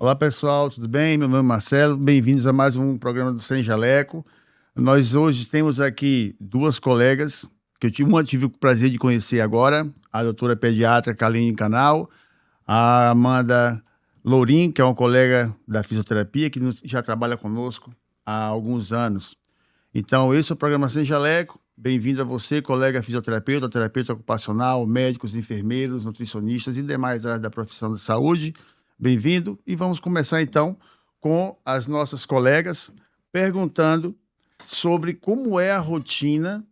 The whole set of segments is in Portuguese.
Olá pessoal, tudo bem? Meu nome é Marcelo, bem-vindos a mais um programa do Sem Jaleco. Nós hoje temos aqui duas colegas que eu tive o prazer de conhecer agora, a doutora pediatra Kaline Canal, a Amanda Lourim, que é uma colega da fisioterapia que já trabalha conosco há alguns anos. Então, esse é o programa Sem Jaleco. Bem-vindo a você, colega fisioterapeuta, terapeuta ocupacional, médicos, enfermeiros, nutricionistas e demais áreas da profissão de saúde. Bem-vindo e vamos começar então com as nossas colegas perguntando sobre como é a rotina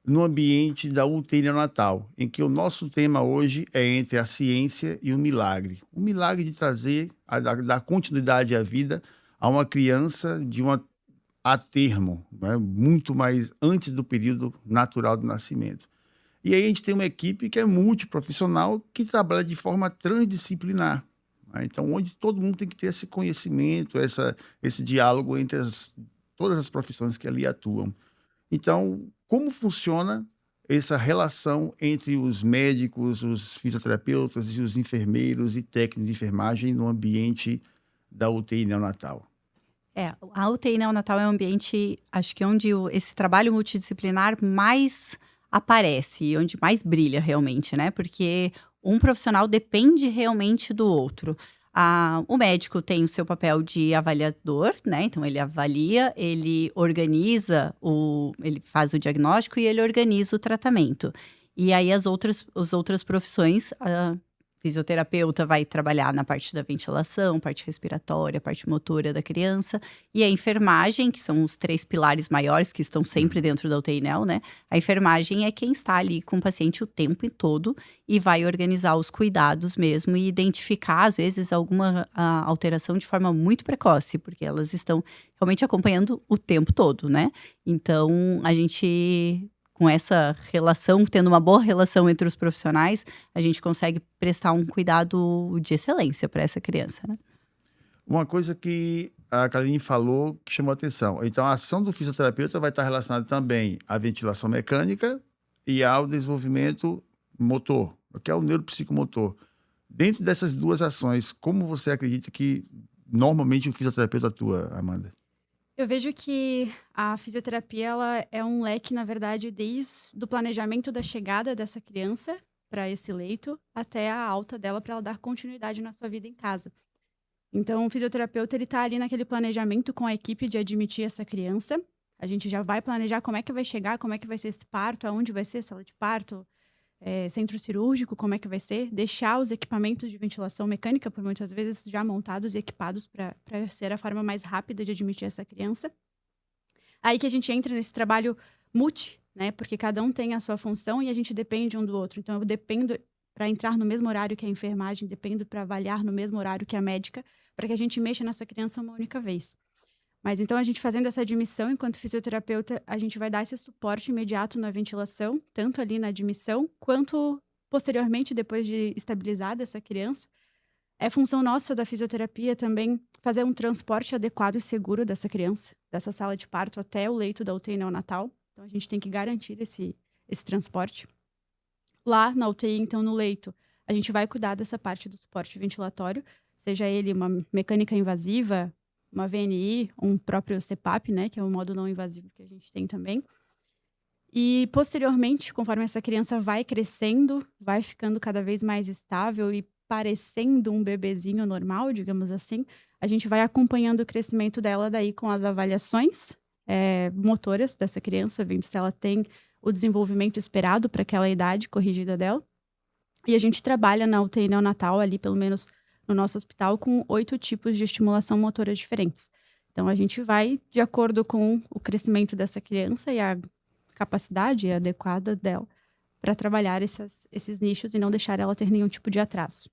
no ambiente da UTI neonatal, em que o nosso tema hoje é entre a ciência e o milagre. O milagre de trazer, dar continuidade à vida a uma criança a termo, né? Muito mais antes do período natural do nascimento. E aí a gente tem uma equipe que é multiprofissional, que trabalha de forma transdisciplinar. Né? Então, onde todo mundo tem que ter esse conhecimento, esse diálogo entre todas as profissões que ali atuam. Então, como funciona essa relação entre os médicos, os fisioterapeutas e os enfermeiros e técnicos de enfermagem no ambiente da UTI neonatal? A UTI neonatal é um ambiente, acho que onde esse trabalho multidisciplinar mais aparece, onde mais brilha realmente, né? Porque um profissional depende realmente do outro. O médico tem o seu papel de avaliador, né? Então, ele avalia, ele organiza, ele faz o diagnóstico e ele organiza o tratamento. E aí, as outras profissões, fisioterapeuta vai trabalhar na parte da ventilação, parte respiratória, parte motora da criança. E a enfermagem, que são os 3 pilares maiores que estão sempre dentro da UTI neo, né? A enfermagem é quem está ali com o paciente o tempo todo e vai organizar os cuidados mesmo e identificar, às vezes, alguma alteração de forma muito precoce, porque elas estão realmente acompanhando o tempo todo, né? Então, a gente, com essa relação, tendo uma boa relação entre os profissionais, a gente consegue prestar um cuidado de excelência para essa criança, né? Uma coisa que a Kaline falou que chamou a atenção. Então, a ação do fisioterapeuta vai estar relacionada também à ventilação mecânica e ao desenvolvimento motor, que é o neuropsicomotor. Dentro dessas duas ações, como você acredita que normalmente o fisioterapeuta atua, Amanda? Eu vejo que a fisioterapia ela é um leque, na verdade, desde o planejamento da chegada dessa criança para esse leito até a alta dela para ela dar continuidade na sua vida em casa. Então, o fisioterapeuta ele está ali naquele planejamento com a equipe de admitir essa criança. A gente já vai planejar como é que vai chegar, como é que vai ser esse parto, aonde vai ser, sala de parto, centro cirúrgico, como é que vai ser, deixar os equipamentos de ventilação mecânica, por muitas vezes já montados e equipados para ser a forma mais rápida de admitir essa criança. Aí que a gente entra nesse trabalho multi, né? Porque cada um tem a sua função e a gente depende um do outro. Então, eu dependo para entrar no mesmo horário que a enfermagem, dependo para avaliar no mesmo horário que a médica, para que a gente mexa nessa criança uma única vez. Mas então, a gente fazendo essa admissão, enquanto fisioterapeuta, a gente vai dar esse suporte imediato na ventilação, tanto ali na admissão, quanto posteriormente, depois de estabilizada essa criança. É função nossa da fisioterapia também fazer um transporte adequado e seguro dessa criança, dessa sala de parto até o leito da UTI neonatal. Então, a gente tem que garantir esse transporte. Lá na UTI, então, no leito, a gente vai cuidar dessa parte do suporte ventilatório, seja ele uma mecânica invasiva, uma VNI, um próprio CPAP, né, que é o modo não invasivo que a gente tem também. E, posteriormente, conforme essa criança vai crescendo, vai ficando cada vez mais estável e parecendo um bebezinho normal, digamos assim, a gente vai acompanhando o crescimento dela daí com as avaliações motoras dessa criança, vendo se ela tem o desenvolvimento esperado para aquela idade corrigida dela. E a gente trabalha na UTI neonatal ali, pelo menos no nosso hospital, com 8 tipos de estimulação motora diferentes. Então, a gente vai de acordo com o crescimento dessa criança e a capacidade adequada dela para trabalhar esses nichos e não deixar ela ter nenhum tipo de atraso.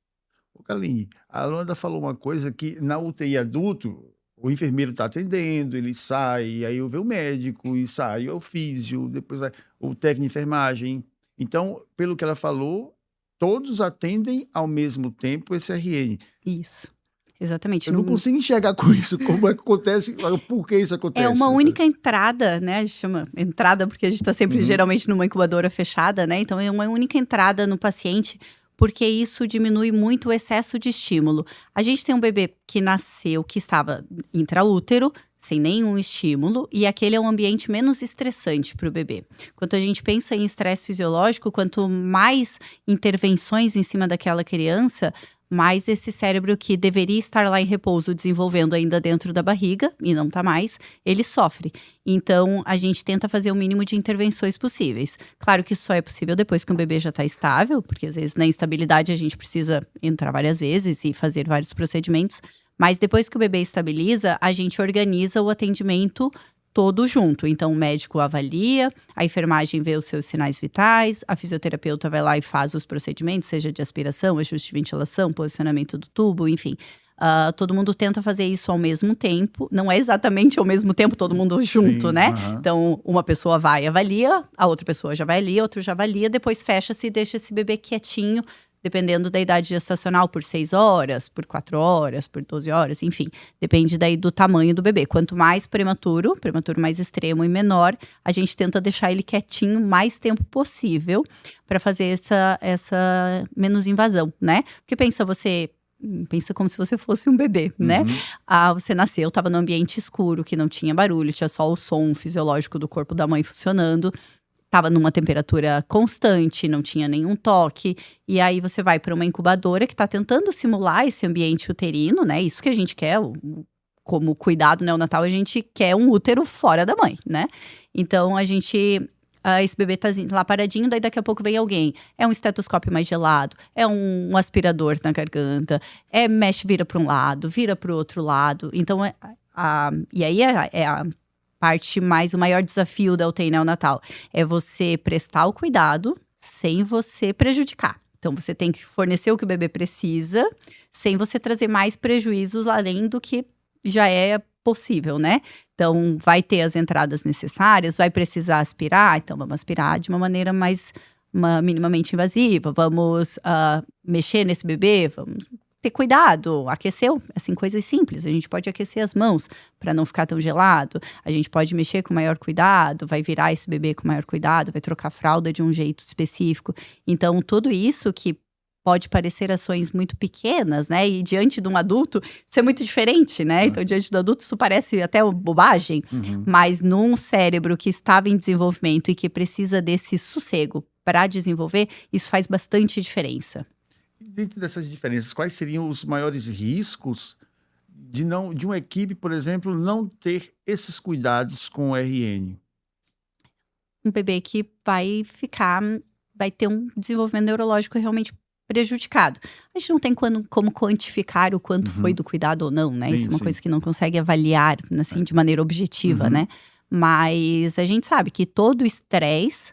Kaline, a Alanda falou uma coisa que na UTI adulto, o enfermeiro está atendendo, ele sai, aí eu vejo o médico e sai, o físio, depois vai o técnico de enfermagem. Então, pelo que ela falou, todos atendem ao mesmo tempo esse RN. Isso, exatamente. Eu não consigo enxergar com isso, como é que acontece, por que isso acontece. É uma única entrada, né? A gente chama entrada porque a gente está sempre geralmente numa incubadora fechada, né? Então, é uma única entrada no paciente. porque isso diminui muito o excesso de estímulo. A gente tem um bebê que nasceu, que estava intraútero, sem nenhum estímulo, e aquele é um ambiente menos estressante para o bebê. Quando a gente pensa em estresse fisiológico, quanto mais intervenções em cima daquela criança, mais esse cérebro que deveria estar lá em repouso, desenvolvendo ainda dentro da barriga, e não está mais, ele sofre. Então, a gente tenta fazer o mínimo de intervenções possíveis. Claro que isso só é possível depois que o bebê já está estável, porque às vezes na instabilidade a gente precisa entrar várias vezes e fazer vários procedimentos, mas depois que o bebê estabiliza, a gente organiza o atendimento todo junto. Então, o médico avalia, a enfermagem vê os seus sinais vitais, a fisioterapeuta vai lá e faz os procedimentos, seja de aspiração, ajuste de ventilação, posicionamento do tubo, enfim. Todo mundo tenta fazer isso ao mesmo tempo. Não é exatamente ao mesmo tempo, todo mundo junto, Sim, né? aham. Então, uma pessoa vai e avalia, a outra pessoa já vai ali, outro já avalia, depois fecha-se e deixa esse bebê quietinho, dependendo da idade gestacional, por 6 horas, por 4 horas, por 12 horas, enfim. Depende daí do tamanho do bebê. Quanto mais prematuro mais extremo e menor, a gente tenta deixar ele quietinho o mais tempo possível para fazer essa menos invasão, né? Porque pensa como se você fosse um bebê, né? Você nasceu, estava num ambiente escuro, que não tinha barulho, tinha só o som fisiológico do corpo da mãe funcionando. Estava numa temperatura constante, não tinha nenhum toque. E aí você vai para uma incubadora que está tentando simular esse ambiente uterino, né? Isso que a gente quer, como cuidado neonatal, a gente quer um útero fora da mãe, né? Então esse bebê tá lá paradinho, daí daqui a pouco vem alguém. É um estetoscópio mais gelado, é um aspirador na garganta, mexe, vira para um lado, vira para o outro lado. Então, e aí é a parte o maior desafio da UTI neonatal. É você prestar o cuidado sem você prejudicar. Então, você tem que fornecer o que o bebê precisa, sem você trazer mais prejuízos além do que já é possível, né? Então, vai ter as entradas necessárias, vai precisar aspirar, então vamos aspirar de uma maneira minimamente invasiva, vamos mexer nesse bebê, vamos ter cuidado, aquecer, assim, coisas simples. A gente pode aquecer as mãos para não ficar tão gelado, a gente pode mexer com maior cuidado, vai virar esse bebê com maior cuidado, vai trocar a fralda de um jeito específico. Então, tudo isso que pode parecer ações muito pequenas, né? E diante de um adulto, isso é muito diferente, né? Então, diante do adulto, isso parece até uma bobagem. Mas num cérebro que estava em desenvolvimento e que precisa desse sossego para desenvolver, isso faz bastante diferença. Dentro dessas diferenças, quais seriam os maiores riscos de uma equipe, por exemplo, não ter esses cuidados com o RN? Um bebê que vai ter um desenvolvimento neurológico realmente prejudicado. A gente não tem como quantificar o quanto foi do cuidado ou não, né? Sim, isso é uma sim. coisa que não consegue avaliar, assim, de maneira objetiva, né? Mas a gente sabe que todo estresse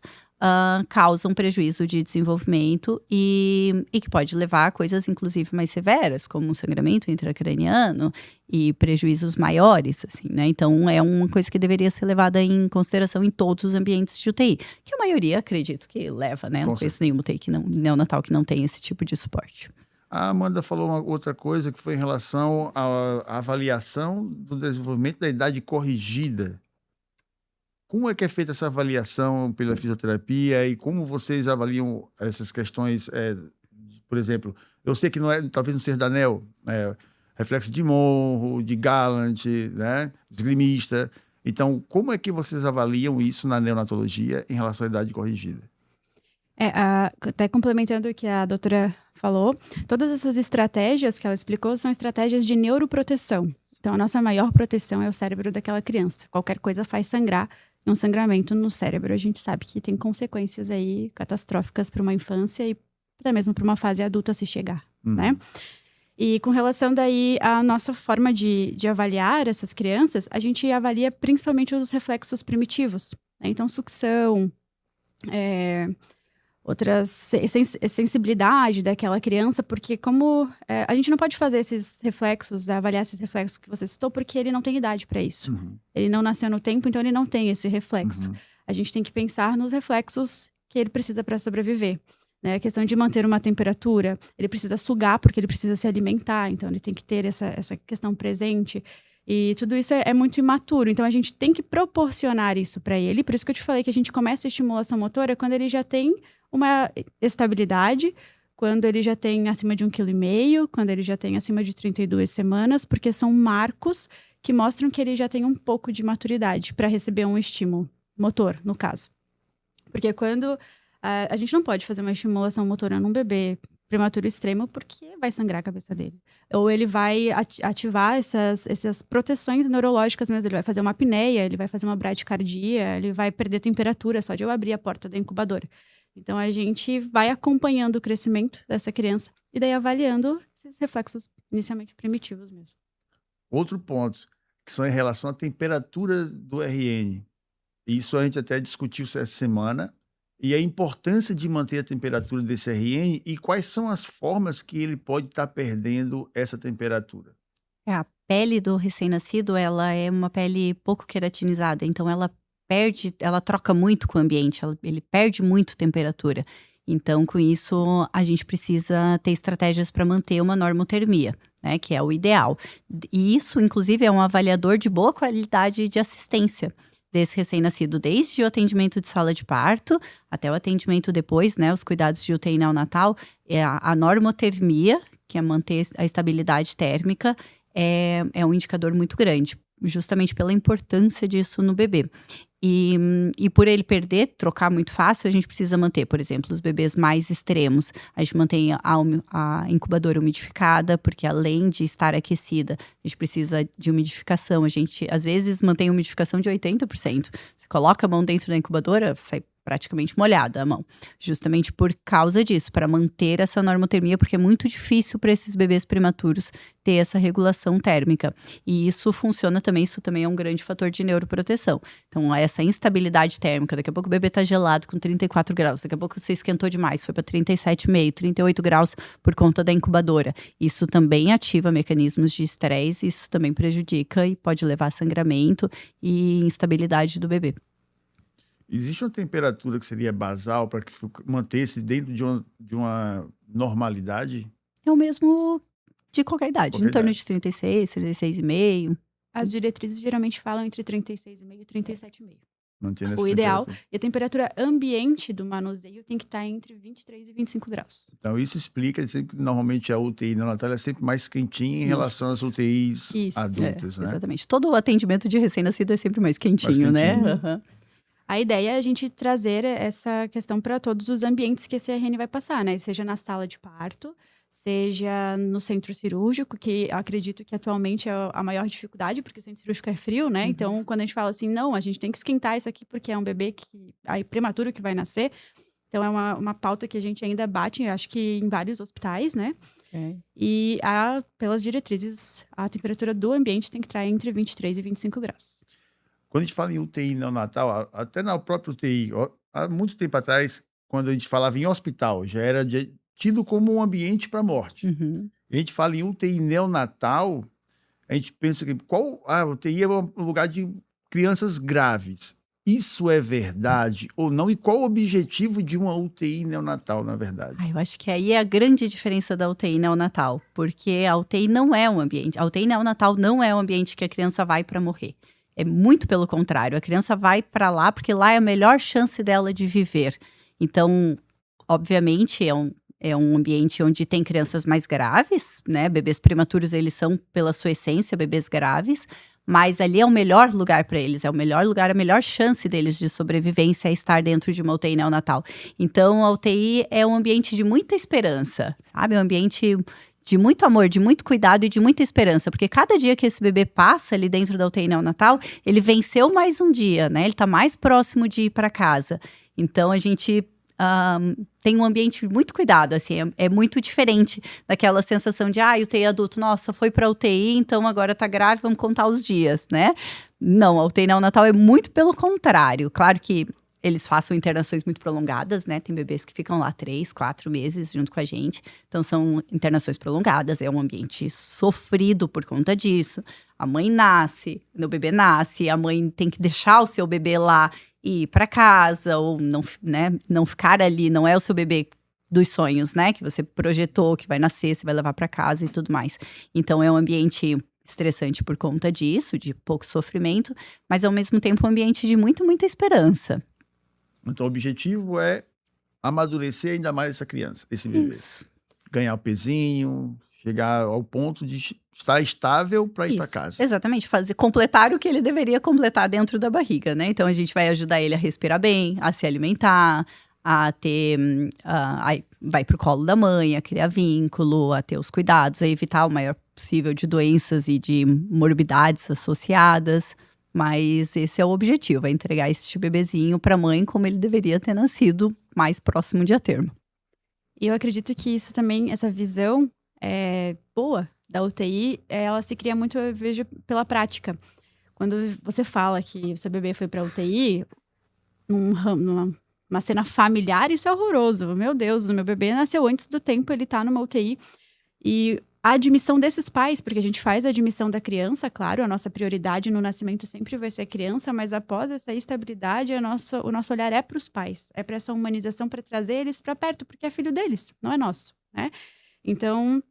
causa um prejuízo de desenvolvimento e que pode levar a coisas, inclusive, mais severas, como um sangramento intracraniano e prejuízos maiores, assim, né? Então, é uma coisa que deveria ser levada em consideração em todos os ambientes de UTI, que a maioria, acredito, que leva, né? Não conheço nenhuma UTI neonatal que não tem esse tipo de suporte. A Amanda falou uma outra coisa que foi em relação à avaliação do desenvolvimento da idade corrigida. Como é que é feita essa avaliação pela fisioterapia e como vocês avaliam essas questões? Por exemplo, eu sei que talvez não seja da NEL, reflexo de Monro, de Gallant, né, esgrimista. Então, como é que vocês avaliam isso na neonatologia em relação à idade corrigida? Até complementando o que a doutora falou, todas essas estratégias que ela explicou são estratégias de neuroproteção. Então, a nossa maior proteção é o cérebro daquela criança. Qualquer coisa faz sangrar. Um sangramento no cérebro, a gente sabe que tem consequências aí catastróficas para uma infância e até mesmo para uma fase adulta se chegar, né? E com relação daí à nossa forma de avaliar essas crianças, a gente avalia principalmente os reflexos primitivos, né? Então, sucção, outras sensibilidade daquela criança, porque como a gente não pode fazer esses reflexos, avaliar esses reflexos que você citou, porque ele não tem idade para isso. Ele não nasceu no tempo, então ele não tem esse reflexo. A gente tem que pensar nos reflexos que ele precisa para sobreviver. Né? A questão de manter uma temperatura, ele precisa sugar porque ele precisa se alimentar, então ele tem que ter essa questão presente. E tudo isso é muito imaturo, então a gente tem que proporcionar isso para ele. Por isso que eu te falei que a gente começa a estimulação motora quando ele já tem uma estabilidade, quando ele já tem acima de 1,5 kg, quando ele já tem acima de 32 semanas, porque são marcos que mostram que ele já tem um pouco de maturidade para receber um estímulo motor, no caso. Porque quando a gente não pode fazer uma estimulação motora num bebê prematuro extremo, porque vai sangrar a cabeça dele. Ou ele vai ativar essas proteções neurológicas mesmo. Ele vai fazer uma apneia, ele vai fazer uma bradicardia, ele vai perder temperatura só de eu abrir a porta da incubadora. Então, a gente vai acompanhando o crescimento dessa criança e daí avaliando esses reflexos inicialmente primitivos mesmo. Outro ponto, que são em relação à temperatura do RN. Isso a gente até discutiu essa semana. E a importância de manter a temperatura desse RN e quais são as formas que ele pode estar perdendo essa temperatura. A pele do recém-nascido, ela é uma pele pouco queratinizada, então ela troca muito com o ambiente, ele perde muito temperatura. Então, com isso, a gente precisa ter estratégias para manter uma normotermia, né, que é o ideal. E isso, inclusive, é um avaliador de boa qualidade de assistência desse recém-nascido, desde o atendimento de sala de parto até o atendimento depois, né, os cuidados de UTI neonatal, a normotermia, que é manter a estabilidade térmica, é um indicador muito grande, justamente pela importância disso no bebê. E por ele trocar muito fácil, a gente precisa manter, por exemplo, os bebês mais extremos. A gente mantém a incubadora umidificada, porque além de estar aquecida, a gente precisa de umidificação. A gente, às vezes, mantém umidificação de 80%. Você coloca a mão dentro da incubadora, sai praticamente molhada a mão. Justamente por causa disso, para manter essa normotermia, porque é muito difícil para esses bebês prematuros ter essa regulação térmica. E isso funciona também, isso também é um grande fator de neuroproteção. Então, essa instabilidade térmica, daqui a pouco o bebê está gelado com 34 graus, daqui a pouco você esquentou demais, foi para 37,5, 38 graus por conta da incubadora. Isso também ativa mecanismos de estresse, isso também prejudica e pode levar a sangramento e instabilidade do bebê. Existe uma temperatura que seria basal para que manter-se dentro de uma normalidade? É o mesmo de qualquer idade, em torno de 36, 36,5. As diretrizes geralmente falam entre 36,5 e 37,5. Mantendo essa o ideal. temperatura. E a temperatura ambiente do manuseio tem que estar entre 23 e 25 graus. Então, isso explica sempre que normalmente a UTI neonatal é sempre mais quentinha em relação às UTIs adultas, né? Exatamente. Todo o atendimento de recém-nascido é sempre mais quentinho, né? Uhum. A ideia é a gente trazer essa questão para todos os ambientes que esse RN vai passar, né? Seja na sala de parto, seja no centro cirúrgico, que acredito que atualmente é a maior dificuldade, porque o centro cirúrgico é frio, né? Uhum. Então, quando a gente fala assim, não, a gente tem que esquentar isso aqui porque é um bebê prematuro que vai nascer. Então, é uma pauta que a gente ainda bate, eu acho que em vários hospitais, né? E pelas diretrizes, a temperatura do ambiente tem que estar entre 23 e 25 graus. Quando a gente fala em UTI neonatal, até na própria UTI, há muito tempo atrás, quando a gente falava em hospital, já era tido como um ambiente para morte. Uhum. A gente fala em UTI neonatal, a gente pensa que a UTI é um lugar de crianças graves. Isso é verdade ou não? E qual o objetivo de uma UTI neonatal, na verdade? Eu acho que aí é a grande diferença da UTI neonatal, porque a UTI não é um ambiente, a UTI neonatal não é um ambiente que a criança vai para morrer. É muito pelo contrário, a criança vai para lá porque lá é a melhor chance dela de viver. Então, obviamente, é um ambiente onde tem crianças mais graves, né? Bebês prematuros, eles são, pela sua essência, bebês graves, mas ali é o melhor lugar para eles, é o melhor lugar, a melhor chance deles de sobrevivência é estar dentro de uma UTI neonatal. Então, a UTI é um ambiente de muita esperança, sabe? É um ambiente de muito amor, de muito cuidado e de muita esperança, porque cada dia que esse bebê passa ali dentro da UTI neonatal, ele venceu mais um dia, né? Ele tá mais próximo de ir para casa. Então, a gente tem um ambiente muito cuidado, assim, é muito diferente daquela sensação de, UTI adulto, nossa, foi pra UTI, então agora tá grave, vamos contar os dias, né? Não, a UTI neonatal é muito pelo contrário. Claro que eles façam internações muito prolongadas, né? Tem bebês que ficam lá 3, 4 meses junto com a gente. Então, são internações prolongadas. É um ambiente sofrido por conta disso. A mãe nasce, o bebê nasce, a mãe tem que deixar o seu bebê lá e ir para casa, ou não, né, não ficar ali. Não é o seu bebê dos sonhos, né? Que você projetou, que vai nascer, você vai levar para casa e tudo mais. Então, é um ambiente estressante por conta disso, de pouco sofrimento, mas ao mesmo tempo um ambiente de muita esperança. Então, o objetivo é amadurecer ainda mais essa criança, esse bebê. Isso. Ganhar o pezinho, chegar ao ponto de estar estável para ir para Isso, casa. exatamente, completar o que ele deveria completar dentro da barriga, né? Então a gente vai ajudar ele a respirar bem, a se alimentar, a ter, vai pro colo da mãe, a criar vínculo, a ter os cuidados, a evitar o maior possível de doenças e de morbidades associadas. Mas esse é o objetivo, é entregar esse bebezinho para a mãe como ele deveria ter nascido mais próximo de a termo. E eu acredito que isso também, essa visão boa da UTI, ela se cria muito, eu vejo, pela prática. Quando você fala que o seu bebê foi para UTI, numa cena familiar, isso é horroroso. Meu Deus, o meu bebê nasceu antes do tempo, ele tá numa UTI. E a admissão desses pais, porque a gente faz a admissão da criança, claro, a nossa prioridade no nascimento sempre vai ser a criança, mas após essa estabilidade, o nosso olhar é para os pais, é para essa humanização, para trazer eles para perto, porque é filho deles, não é nosso, né? Então,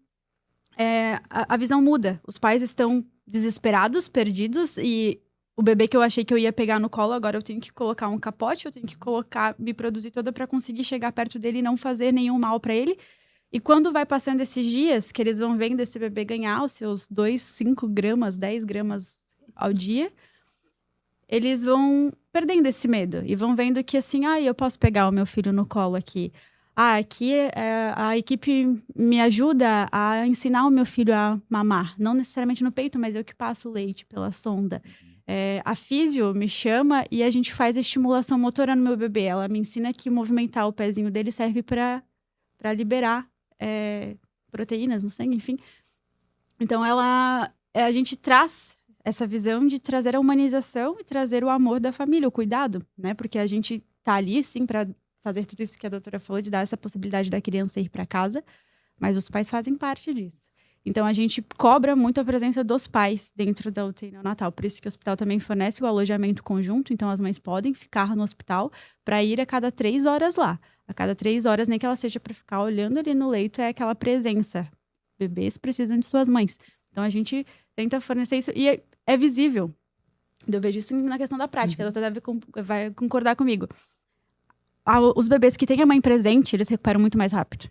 a visão muda. Os pais estão desesperados, perdidos, e o bebê que eu achei que eu ia pegar no colo, agora eu tenho que colocar um capote, eu tenho que me produzir toda para conseguir chegar perto dele e não fazer nenhum mal para ele. E quando vai passando esses dias, que eles vão vendo esse bebê ganhar os seus 2, 5 gramas, 10 gramas ao dia, eles vão perdendo esse medo. E vão vendo que assim, eu posso pegar o meu filho no colo aqui. Aqui a equipe me ajuda a ensinar o meu filho a mamar. Não necessariamente no peito, mas eu que passo o leite pela sonda. A físio me chama e a gente faz a estimulação motora no meu bebê. Ela me ensina que movimentar o pezinho dele serve para liberar proteínas no sangue, enfim. Então, a gente traz essa visão de trazer a humanização e trazer o amor da família, o cuidado, né? Porque a gente tá ali, sim, para fazer tudo isso que a doutora falou, de dar essa possibilidade da criança ir para casa, mas os pais fazem parte disso. Então, a gente cobra muito a presença dos pais dentro da UTI neonatal. Por isso que o hospital também fornece o alojamento conjunto. Então, as mães podem ficar no hospital para ir a cada 3 horas lá. A cada 3 horas, nem que ela seja para ficar olhando ali no leito, é aquela presença. Bebês precisam de suas mães. Então, a gente tenta fornecer isso. E é visível. Eu vejo isso na questão da prática. A doutora vai concordar comigo. Os bebês que têm a mãe presente, eles recuperam muito mais rápido.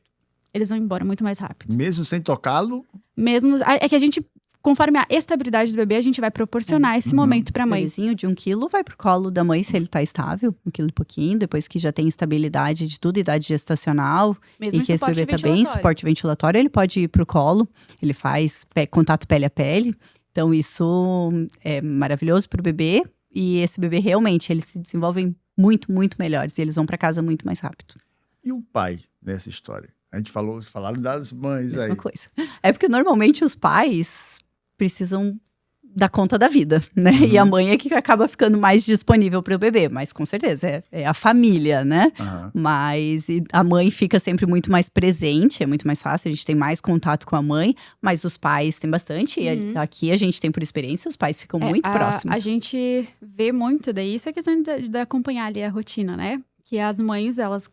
Eles vão embora muito mais rápido. Mesmo sem tocá-lo? Mesmo. É que a gente, conforme a estabilidade do bebê, a gente vai proporcionar esse momento para a mãe. O bebezinho de 1 quilo vai pro colo da mãe se ele tá estável, 1 quilo e pouquinho, depois que já tem estabilidade de tudo, idade gestacional, Mesmo e que esse bebê tá bem, suporte ventilatório, ele pode ir pro colo, ele faz contato pele a pele. Então isso é maravilhoso pro bebê, e esse bebê realmente, eles se desenvolvem muito, muito melhores, e eles vão para casa muito mais rápido. E o pai nessa história? A gente falaram das mães Mesma aí. coisa. É porque normalmente os pais precisam dar conta da vida, né? E a mãe é que acaba ficando mais disponível para o bebê. Mas com certeza, é a família, né? Mas a mãe fica sempre muito mais presente, é muito mais fácil, a gente tem mais contato com a mãe. Mas os pais têm bastante. E aqui a gente tem por experiência, os pais ficam muito próximos. A gente vê muito daí, isso é questão de acompanhar ali a rotina, né? Que as mães, elas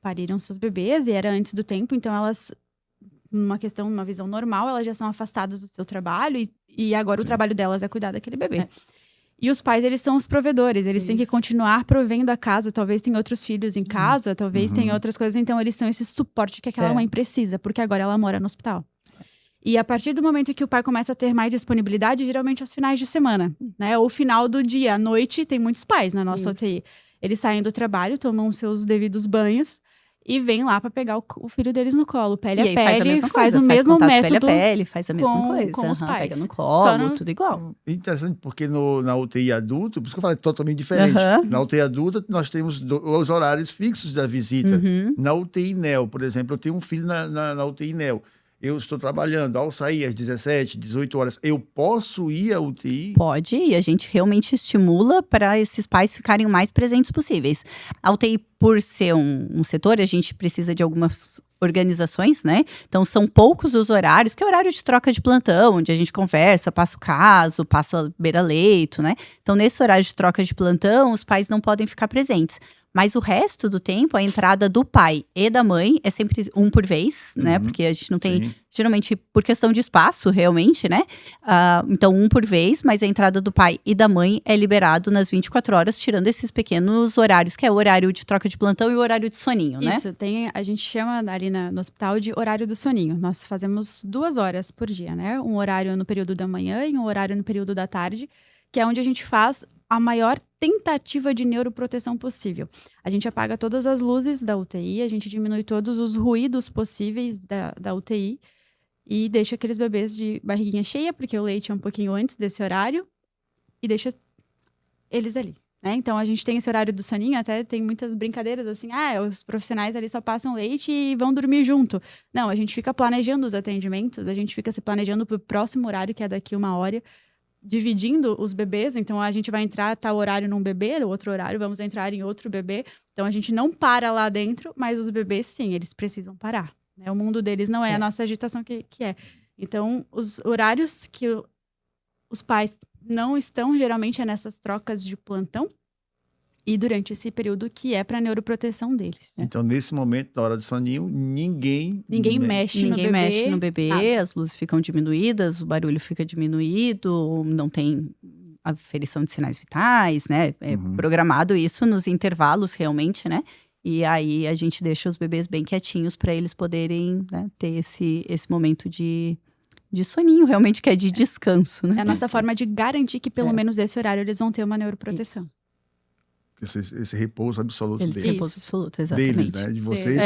pariram seus bebês e era antes do tempo, então elas, numa visão normal, elas já são afastadas do seu trabalho e agora o trabalho delas é cuidar daquele bebê. E os pais, eles são os provedores, eles têm que continuar provendo a casa, talvez tem outros filhos em casa, talvez tem outras coisas, então eles são esse suporte que aquela mãe precisa, porque agora ela mora no hospital. E a partir do momento que o pai começa a ter mais disponibilidade, geralmente aos finais de semana, né? Ou final do dia, à noite, tem muitos pais na nossa UTI. Eles saem do trabalho, tomam seus devidos banhos, e vem lá para pegar o filho deles no colo, pele a pele, faz o mesmo método. Pele a pele, faz a mesma coisa. Com os pais. Pega no colo, tudo igual. Interessante, porque na UTI adulto, por isso que eu falei, é totalmente diferente. Na UTI adulta, nós temos os horários fixos da visita. Na UTI NEO, por exemplo, eu tenho um filho na UTI NEO. Eu estou trabalhando, ao sair às 17, 18 horas, eu posso ir à UTI? Pode, e a gente realmente estimula para esses pais ficarem o mais presentes possíveis. A UTI, por ser um setor, a gente precisa de algumas organizações, né? Então, são poucos os horários, que é o horário de troca de plantão, onde a gente conversa, passa o caso, passa beira-leito, né? Então, nesse horário de troca de plantão, os pais não podem ficar presentes. Mas o resto do tempo, a entrada do pai e da mãe é sempre um por vez, né? Porque a gente não tem, Sim. geralmente por questão de espaço, realmente, né? Então, um por vez, mas a entrada do pai e da mãe é liberado nas 24 horas, tirando esses pequenos horários, que é o horário de troca de plantão e o horário de soninho, né? Isso, a gente chama ali no hospital de horário do soninho. Nós fazemos 2 horas por dia, né? Um horário no período da manhã e um horário no período da tarde, que é onde a gente faz a maior tentativa de neuroproteção possível. A gente apaga todas as luzes da UTI, a gente diminui todos os ruídos possíveis da UTI e deixa aqueles bebês de barriguinha cheia, porque o leite é um pouquinho antes desse horário, e deixa eles ali, né? Então, a gente tem esse horário do soninho, até tem muitas brincadeiras assim, os profissionais ali só passam leite e vão dormir junto. Não, a gente fica planejando os atendimentos, a gente fica se planejando para o próximo horário, que é daqui 1 hora, dividindo os bebês, então a gente vai entrar tal horário num bebê, no outro horário vamos entrar em outro bebê. Então a gente não para lá dentro, mas os bebês sim, eles precisam parar, né? O mundo deles não é a nossa agitação que é. Então os horários que os pais não estão, geralmente é nessas trocas de plantão e durante esse período que é para neuroproteção deles. Então, nesse momento, na hora do soninho, ninguém mexe Ninguém no bebê. mexe no bebê, nada. as luzes ficam diminuídas, o barulho fica diminuído, não tem aferição de sinais vitais, né? É programado isso nos intervalos, realmente, né? E aí a gente deixa os bebês bem quietinhos para eles poderem, né, ter esse momento de soninho, realmente, que é de descanso, né? É a nossa forma de garantir que pelo menos esse horário eles vão ter uma neuroproteção. Esse repouso absoluto Eles deles. repouso absoluto, exatamente. Deles, né? De vocês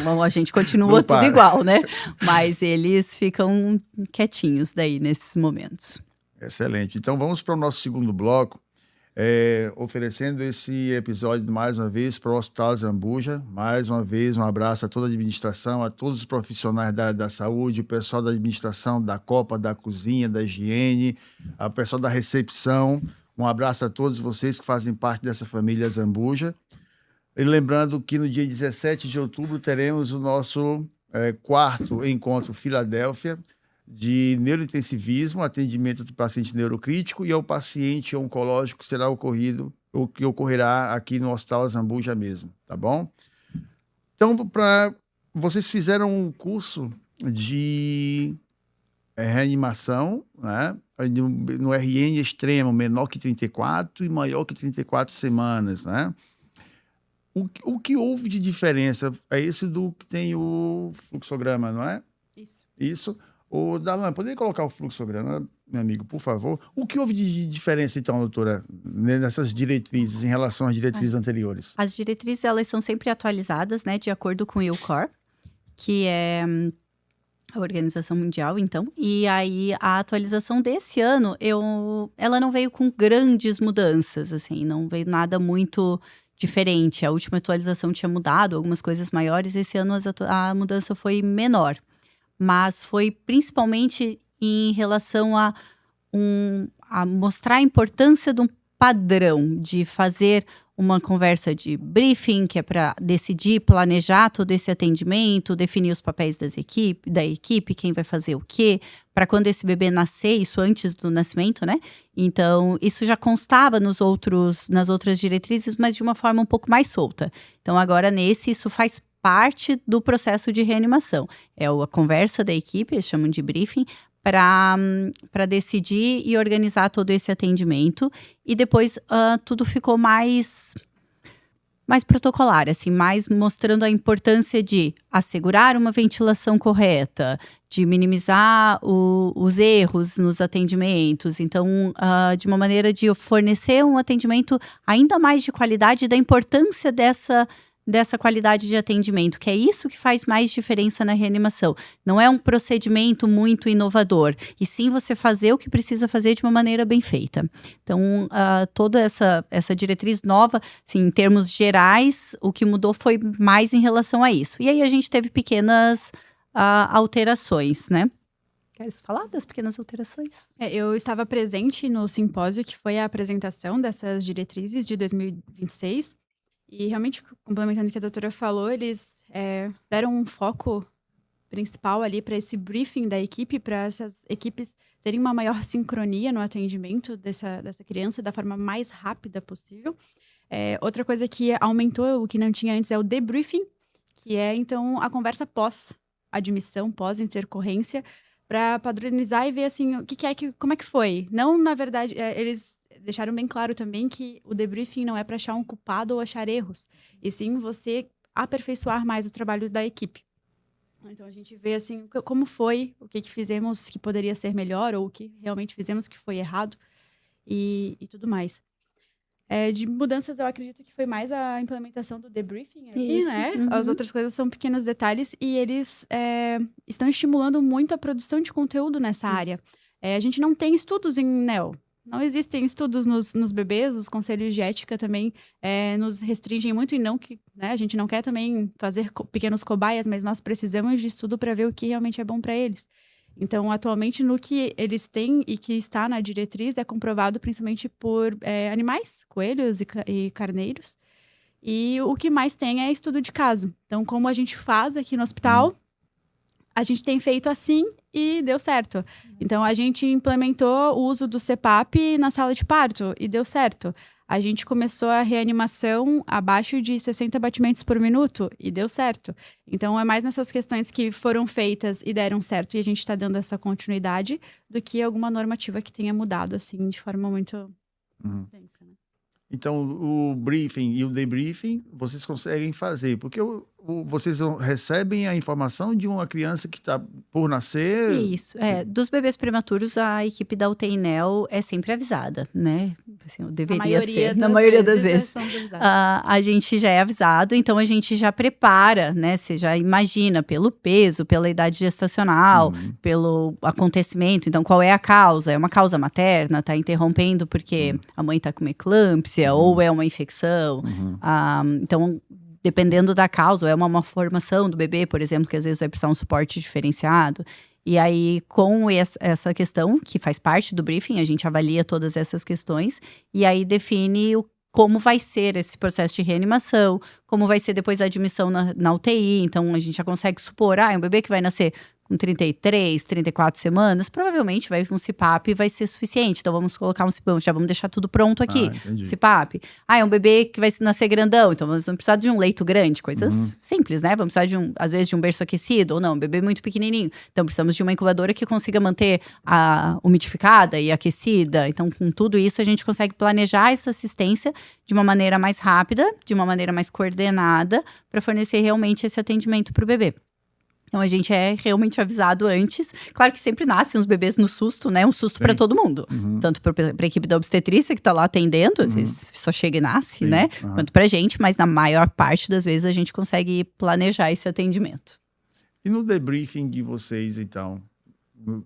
Não, a gente continua Não tudo para. igual, né? Mas eles ficam quietinhos daí nesses momentos. Excelente. Então vamos para o nosso segundo bloco, oferecendo esse episódio mais uma vez para o Hospital Zambuja. Mais uma vez, um abraço a toda a administração, a todos os profissionais da área da saúde, o pessoal da administração, da Copa, da cozinha, da higiene, o pessoal da recepção. Um abraço a todos vocês que fazem parte dessa família Zambuja. E lembrando que no dia 17 de outubro teremos o nosso 4º encontro Filadélfia de neurointensivismo, atendimento do paciente neurocrítico e ao paciente oncológico que será o que ocorrerá aqui no Hospital Zambuja mesmo, tá bom? Então, vocês fizeram um curso de reanimação, né? No RN extremo, menor que 34 e maior que 34 semanas, né? O que houve de diferença é esse do que tem o fluxograma, não é? Isso. O Darlan, poderia colocar o fluxograma, meu amigo, por favor? O que houve de diferença, então, doutora, nessas diretrizes em relação às diretrizes anteriores? As diretrizes, elas são sempre atualizadas, né, de acordo com o ILCOR, que é a Organização Mundial, então. E aí, a atualização desse ano, ela não veio com grandes mudanças, assim, não veio nada muito diferente. A última atualização tinha mudado algumas coisas maiores, esse ano a mudança foi menor. Mas foi principalmente em relação a mostrar a importância de um padrão, de fazer uma conversa de briefing, que é para decidir, planejar todo esse atendimento, definir os papéis da equipe, quem vai fazer o quê, para quando esse bebê nascer, isso antes do nascimento, né? Então, isso já constava nas outras diretrizes, mas de uma forma um pouco mais solta. Então, agora isso faz parte do processo de reanimação. É a conversa da equipe, eles chamam de briefing, para decidir e organizar todo esse atendimento. E depois tudo ficou mais protocolar, assim, mais mostrando a importância de assegurar uma ventilação correta, de minimizar os erros nos atendimentos. Então, de uma maneira de fornecer um atendimento ainda mais de qualidade, da importância dessa qualidade de atendimento, que é isso que faz mais diferença na reanimação. Não é um procedimento muito inovador, e sim você fazer o que precisa fazer de uma maneira bem feita. Então, toda essa diretriz nova, assim, em termos gerais, o que mudou foi mais em relação a isso. E aí a gente teve pequenas alterações, né? Queres falar das pequenas alterações? Eu estava presente no simpósio, que foi a apresentação dessas diretrizes de 2026, e realmente, complementando o que a doutora falou, eles deram um foco principal ali para esse briefing da equipe, para essas equipes terem uma maior sincronia no atendimento dessa criança da forma mais rápida possível. Outra coisa que aumentou, o que não tinha antes, é o debriefing, que é, então, a conversa pós-admissão, pós-intercorrência, para padronizar e ver, assim, como é que foi. Não, na verdade, eles deixaram bem claro também que o debriefing não é para achar um culpado ou achar erros, e sim você aperfeiçoar mais o trabalho da equipe. Então, a gente vê, assim, como foi, o que fizemos que poderia ser melhor, ou o que realmente fizemos que foi errado, e tudo mais. De mudanças, eu acredito que foi mais a implementação do debriefing aqui, né? As outras coisas são pequenos detalhes e eles estão estimulando muito a produção de conteúdo nessa área. A gente não tem estudos em NEL. Não existem estudos nos bebês, os conselhos de ética também nos restringem muito e não que, né, a gente não quer também fazer pequenos cobaias, mas nós precisamos de estudo para ver o que realmente é bom para eles. Então, atualmente, no que eles têm e que está na diretriz, é comprovado principalmente por animais, coelhos e carneiros. E o que mais tem é estudo de caso. Então, como a gente faz aqui no hospital, a gente tem feito assim e deu certo. Então, a gente implementou o uso do CPAP na sala de parto e deu certo. A gente começou a reanimação abaixo de 60 batimentos por minuto e deu certo. Então, é mais nessas questões que foram feitas e deram certo e a gente está dando essa continuidade do que alguma normativa que tenha mudado, assim, de forma muito intensa, né? Então, o briefing e o debriefing, vocês conseguem fazer, porque vocês recebem a informação de uma criança que está por nascer... Isso, dos bebês prematuros, a equipe da UTI NEL é sempre avisada, né? Assim, deveria ser, na maioria das vezes. A gente já é avisado, então a gente já prepara, né? Você já imagina pelo peso, pela idade gestacional, pelo acontecimento. Então, qual é a causa? É uma causa materna? Está interrompendo porque a mãe está com uma eclâmpsia ou é uma infecção? Então, dependendo da causa, é uma malformação do bebê, por exemplo, que às vezes vai precisar um suporte diferenciado. E aí, com essa questão, que faz parte do briefing, a gente avalia todas essas questões e aí define como vai ser esse processo de reanimação, como vai ser depois a admissão na UTI. Então, a gente já consegue supor, é um bebê que vai nascer com 33, 34 semanas, provavelmente um CPAP vai ser suficiente. Então, vamos colocar já vamos deixar tudo pronto aqui. CPAP. É um bebê que vai nascer grandão, então vamos precisar de um leito grande, coisas simples, né? Vamos precisar às vezes, de um berço aquecido, ou não, um bebê muito pequenininho. Então, precisamos de uma incubadora que consiga manter a umidificada e aquecida. Então, com tudo isso, a gente consegue planejar essa assistência de uma maneira mais rápida, de uma maneira mais coordenada, para fornecer realmente esse atendimento para o bebê. Então, a gente é realmente avisado antes. Claro que sempre nascem os bebês no susto, né? Um susto para todo mundo. Tanto para a equipe da obstetrícia que está lá atendendo, às vezes só chega e nasce, né? Quanto para a gente, mas na maior parte das vezes a gente consegue planejar esse atendimento. E no debriefing de vocês, então,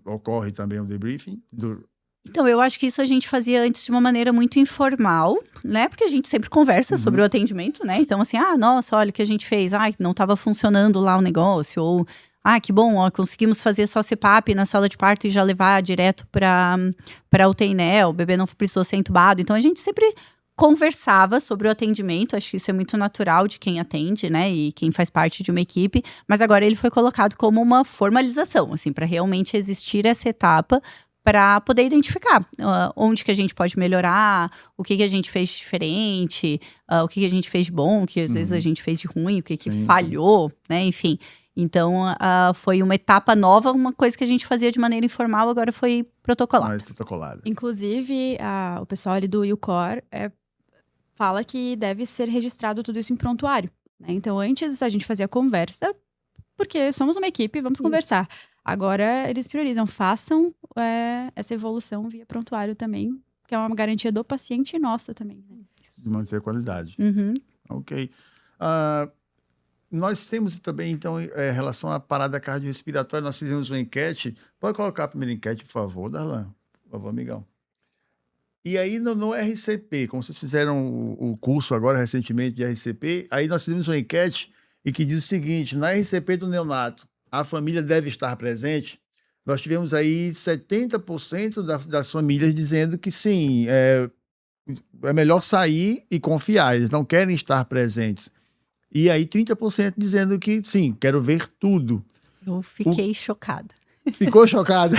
ocorre também o debriefing? Então, eu acho que isso a gente fazia antes de uma maneira muito informal, né? Porque a gente sempre conversa sobre o atendimento, né? Então, assim, nossa, olha o que a gente fez. Não estava funcionando lá o negócio. Ou, que bom, conseguimos fazer só CPAP na sala de parto e já levar direto para UTI NEL. O bebê não precisou ser entubado. Então, a gente sempre conversava sobre o atendimento. Acho que isso é muito natural de quem atende, né? E quem faz parte de uma equipe. Mas agora ele foi colocado como uma formalização, assim, para realmente existir essa etapa para poder identificar onde que a gente pode melhorar, o que a gente fez de diferente, o que a gente fez de bom, o que às vezes a gente fez de ruim, o que falhou, né? Enfim, então foi uma etapa nova, uma coisa que a gente fazia de maneira informal, agora foi protocolada. Mais protocolada. Inclusive, o pessoal ali do UCOR fala que deve ser registrado tudo isso em prontuário, né? Então, antes a gente fazia conversa, porque somos uma equipe, vamos conversar. Agora, eles priorizam, façam essa evolução via prontuário também, que é uma garantia do paciente e nossa também, né? De manter a qualidade. Ok. Nós temos também, então, em relação à parada cardiorrespiratória, nós fizemos uma enquete. Pode colocar a primeira enquete, por favor, Darlan? Por favor, amigão. E aí, no RCP, como vocês fizeram o curso agora, recentemente, de RCP, aí nós fizemos uma enquete e que diz o seguinte: na RCP do neonato, a família deve estar presente. Nós tivemos aí 70% das famílias dizendo que sim, é melhor sair e confiar, eles não querem estar presentes. E aí 30% dizendo que sim, quero ver tudo. Eu fiquei chocada. Ficou chocada?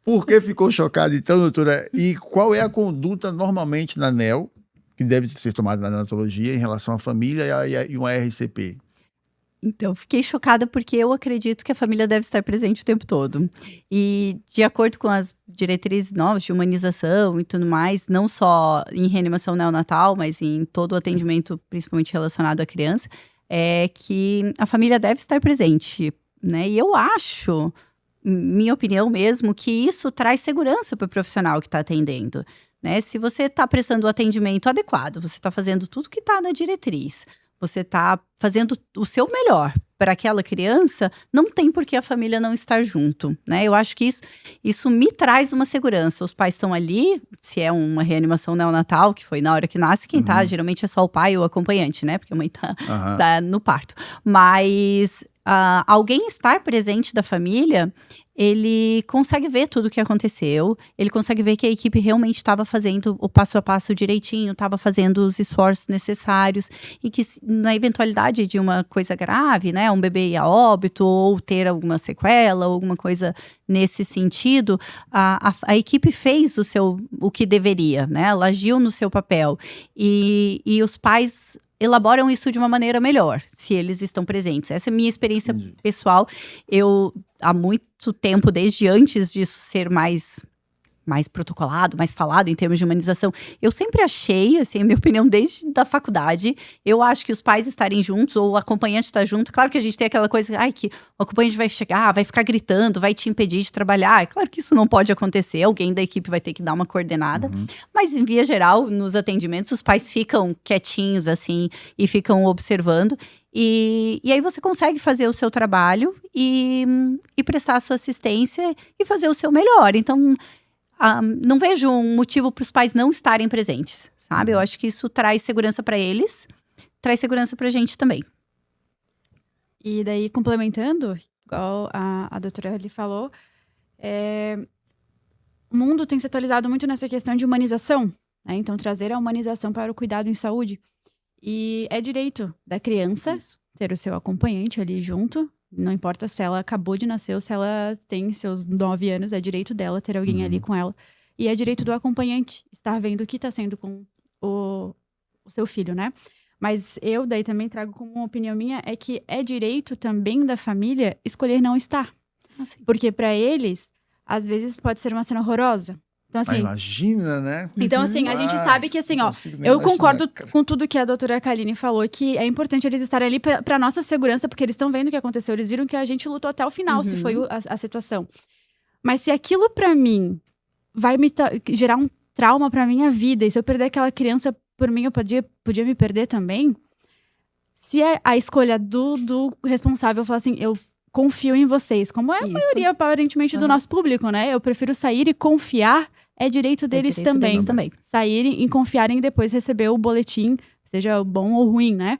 Por que ficou chocada então, doutora? E qual é a conduta normalmente na NEL? que deve ser tomado na neonatologia em relação à família e uma RCP? Então, fiquei chocada porque eu acredito que a família deve estar presente o tempo todo. E de acordo com as diretrizes novas de humanização e tudo mais, não só em reanimação neonatal, mas em todo o atendimento, principalmente relacionado à criança, é que a família deve estar presente, né? E eu acho, minha opinião mesmo, que isso traz segurança para o profissional que está atendendo, né? Se você está prestando o atendimento adequado, você está fazendo tudo que está na diretriz, você está fazendo o seu melhor para aquela criança, não tem por que a família não estar junto, né? Eu acho que isso me traz uma segurança. Os pais estão ali, se é uma reanimação neonatal, que foi na hora que nasce, quem tá, geralmente é só o pai ou o acompanhante, né? Porque a mãe tá no parto. Mas alguém estar presente da família, ele consegue ver tudo o que aconteceu, ele consegue ver que a equipe realmente estava fazendo o passo a passo direitinho, estava fazendo os esforços necessários e que na eventualidade de uma coisa grave, né, um bebê ir a óbito ou ter alguma sequela ou alguma coisa nesse sentido, a equipe fez o que deveria, né, ela agiu no seu papel e os pais elaboram isso de uma maneira melhor, se eles estão presentes. Essa é a minha experiência pessoal. Eu, há muito tempo, desde antes disso ser mais protocolado, mais falado em termos de humanização, eu sempre achei, assim, a minha opinião desde da faculdade, eu acho que os pais estarem juntos, ou o acompanhante estar junto, claro que a gente tem aquela coisa, que o acompanhante vai chegar, vai ficar gritando, vai te impedir de trabalhar, é claro que isso não pode acontecer, alguém da equipe vai ter que dar uma coordenada, mas em via geral, nos atendimentos, os pais ficam quietinhos, assim, e ficam observando, e aí você consegue fazer o seu trabalho e prestar a sua assistência e fazer o seu melhor, então não vejo um motivo para os pais não estarem presentes, sabe? Eu acho que isso traz segurança para eles, traz segurança para a gente também. E daí, complementando, igual a doutora ali falou, o mundo tem se atualizado muito nessa questão de humanização, né? Então, trazer a humanização para o cuidado em saúde. E é direito da criança ter o seu acompanhante ali junto. Não importa se ela acabou de nascer ou se ela tem seus 9 anos, é direito dela ter alguém ali com ela. E é direito do acompanhante estar vendo o que está sendo com o seu filho, né? Mas eu daí também trago como uma opinião minha, é que é direito também da família escolher não estar. Porque para eles, às vezes pode ser uma cena horrorosa. Então, assim, imagina, né? Então, assim, a gente sabe que, assim, eu concordo com tudo que a doutora Kaline falou, que é importante eles estarem ali pra nossa segurança, porque eles estão vendo o que aconteceu, eles viram que a gente lutou até o final, se foi a situação. Mas se aquilo pra mim vai me gerar um trauma pra minha vida, e se eu perder aquela criança por mim, eu podia me perder também, se é a escolha do responsável falar assim, eu confio em vocês, como é a maioria, aparentemente, do nosso público, né? Eu prefiro sair e confiar, é direito deles também. Saírem e confiarem e depois receber o boletim, seja bom ou ruim, né?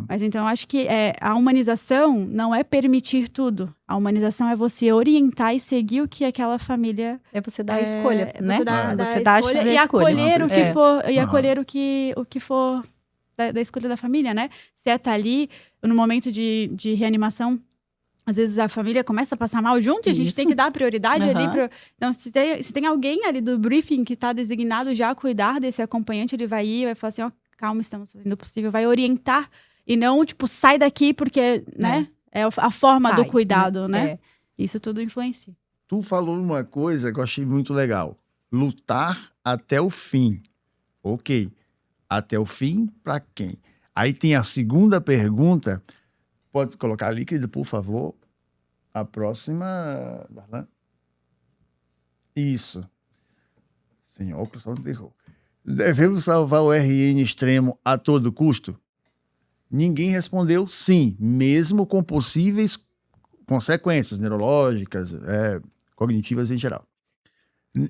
Mas então, eu acho que a humanização não é permitir tudo. A humanização é você orientar e seguir o que aquela família... É você dar a escolha, né? Você dá a escolha e acolher o que for, e acolher o que for da escolha da família, né? Se tá ali, no momento de reanimação, às vezes a família começa a passar mal junto e a gente tem que dar prioridade ali. Então, se tem alguém ali do briefing que está designado já a cuidar desse acompanhante, ele vai ir e vai falar assim, calma, estamos fazendo o possível. Vai orientar e não, tipo, sai daqui porque, né? É a forma do cuidado, né? Isso tudo influencia. Tu falou uma coisa que eu achei muito legal. Lutar até o fim. Ok. Até o fim para quem? Aí tem a segunda pergunta... Pode colocar ali, querida, por favor. A próxima... Isso. Senhor, o pessoal não errou. Devemos salvar o RN extremo a todo custo? Ninguém respondeu sim, mesmo com possíveis consequências neurológicas, cognitivas em geral.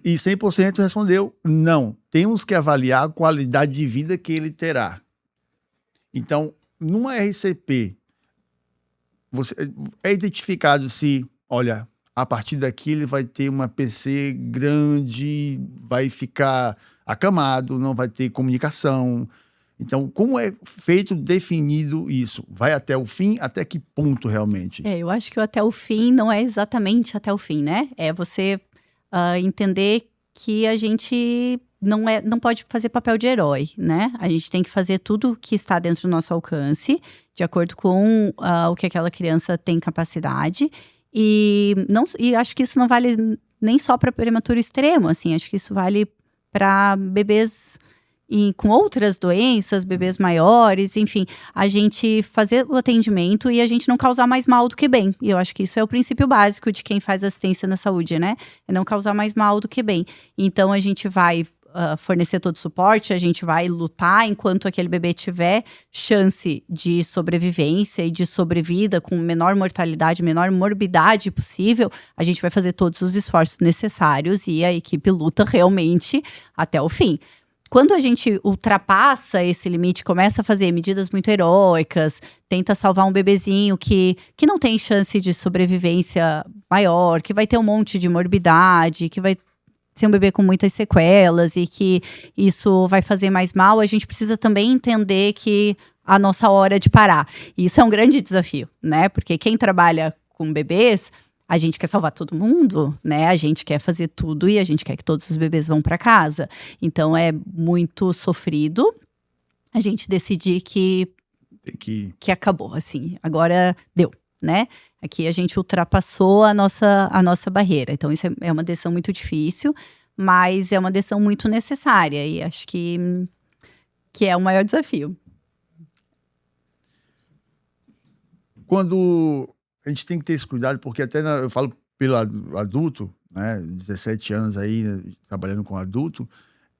E 100% respondeu não. Temos que avaliar a qualidade de vida que ele terá. Então, numa RCP... é identificado se, olha, a partir daqui ele vai ter uma PC grande, vai ficar acamado, não vai ter comunicação. Então, como é definido isso? Vai até o fim? Até que ponto realmente? Eu acho que o até o fim não é exatamente até o fim, né? É você entender que a gente não pode fazer papel de herói, né? A gente tem que fazer tudo que está dentro do nosso alcance, de acordo com o que aquela criança tem capacidade. E acho que isso não vale nem só para prematuro extremo, assim. Acho que isso vale para bebês com outras doenças, bebês maiores, enfim. A gente fazer o atendimento e a gente não causar mais mal do que bem. E eu acho que isso é o princípio básico de quem faz assistência na saúde, né? É não causar mais mal do que bem. Então, a gente vai fornecer todo o suporte, a gente vai lutar enquanto aquele bebê tiver chance de sobrevivência e de sobrevida com menor mortalidade, menor morbidade possível. A gente vai fazer todos os esforços necessários e a equipe luta realmente até o fim. Quando a gente ultrapassa esse limite, começa a fazer medidas muito heróicas, tenta salvar um bebezinho que não tem chance de sobrevivência maior, que vai ter um monte de morbidade, que vai ser um bebê com muitas sequelas e que isso vai fazer mais mal, a gente precisa também entender que a nossa hora é de parar. E isso é um grande desafio, né? Porque quem trabalha com bebês, a gente quer salvar todo mundo, né? A gente quer fazer tudo e a gente quer que todos os bebês vão para casa. Então é muito sofrido a gente decidir que acabou, assim. Agora deu, né? Aqui a gente ultrapassou a nossa barreira. Então isso é uma decisão muito difícil, mas é uma decisão muito necessária. E acho que é o maior desafio. Quando a gente tem que ter esse cuidado, porque até eu falo pelo adulto, né, 17 anos aí, trabalhando com adulto,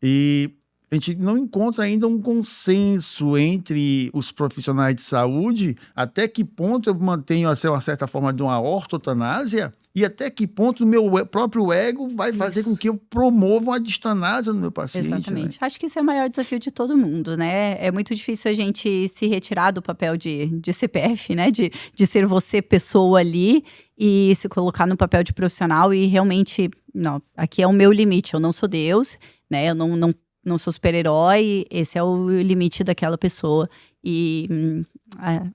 e a gente não encontra ainda um consenso entre os profissionais de saúde até que ponto eu mantenho uma certa forma de uma ortotanásia e até que ponto o meu próprio ego vai fazer com que eu promova uma distanásia no meu paciente. Exatamente. Né? Acho que isso é o maior desafio de todo mundo, né? É muito difícil a gente se retirar do papel de CPF, né? De ser você pessoa ali e se colocar no papel de profissional e realmente, não, aqui é o meu limite, eu não sou Deus, né? Eu não sou super-herói, esse é o limite daquela pessoa. E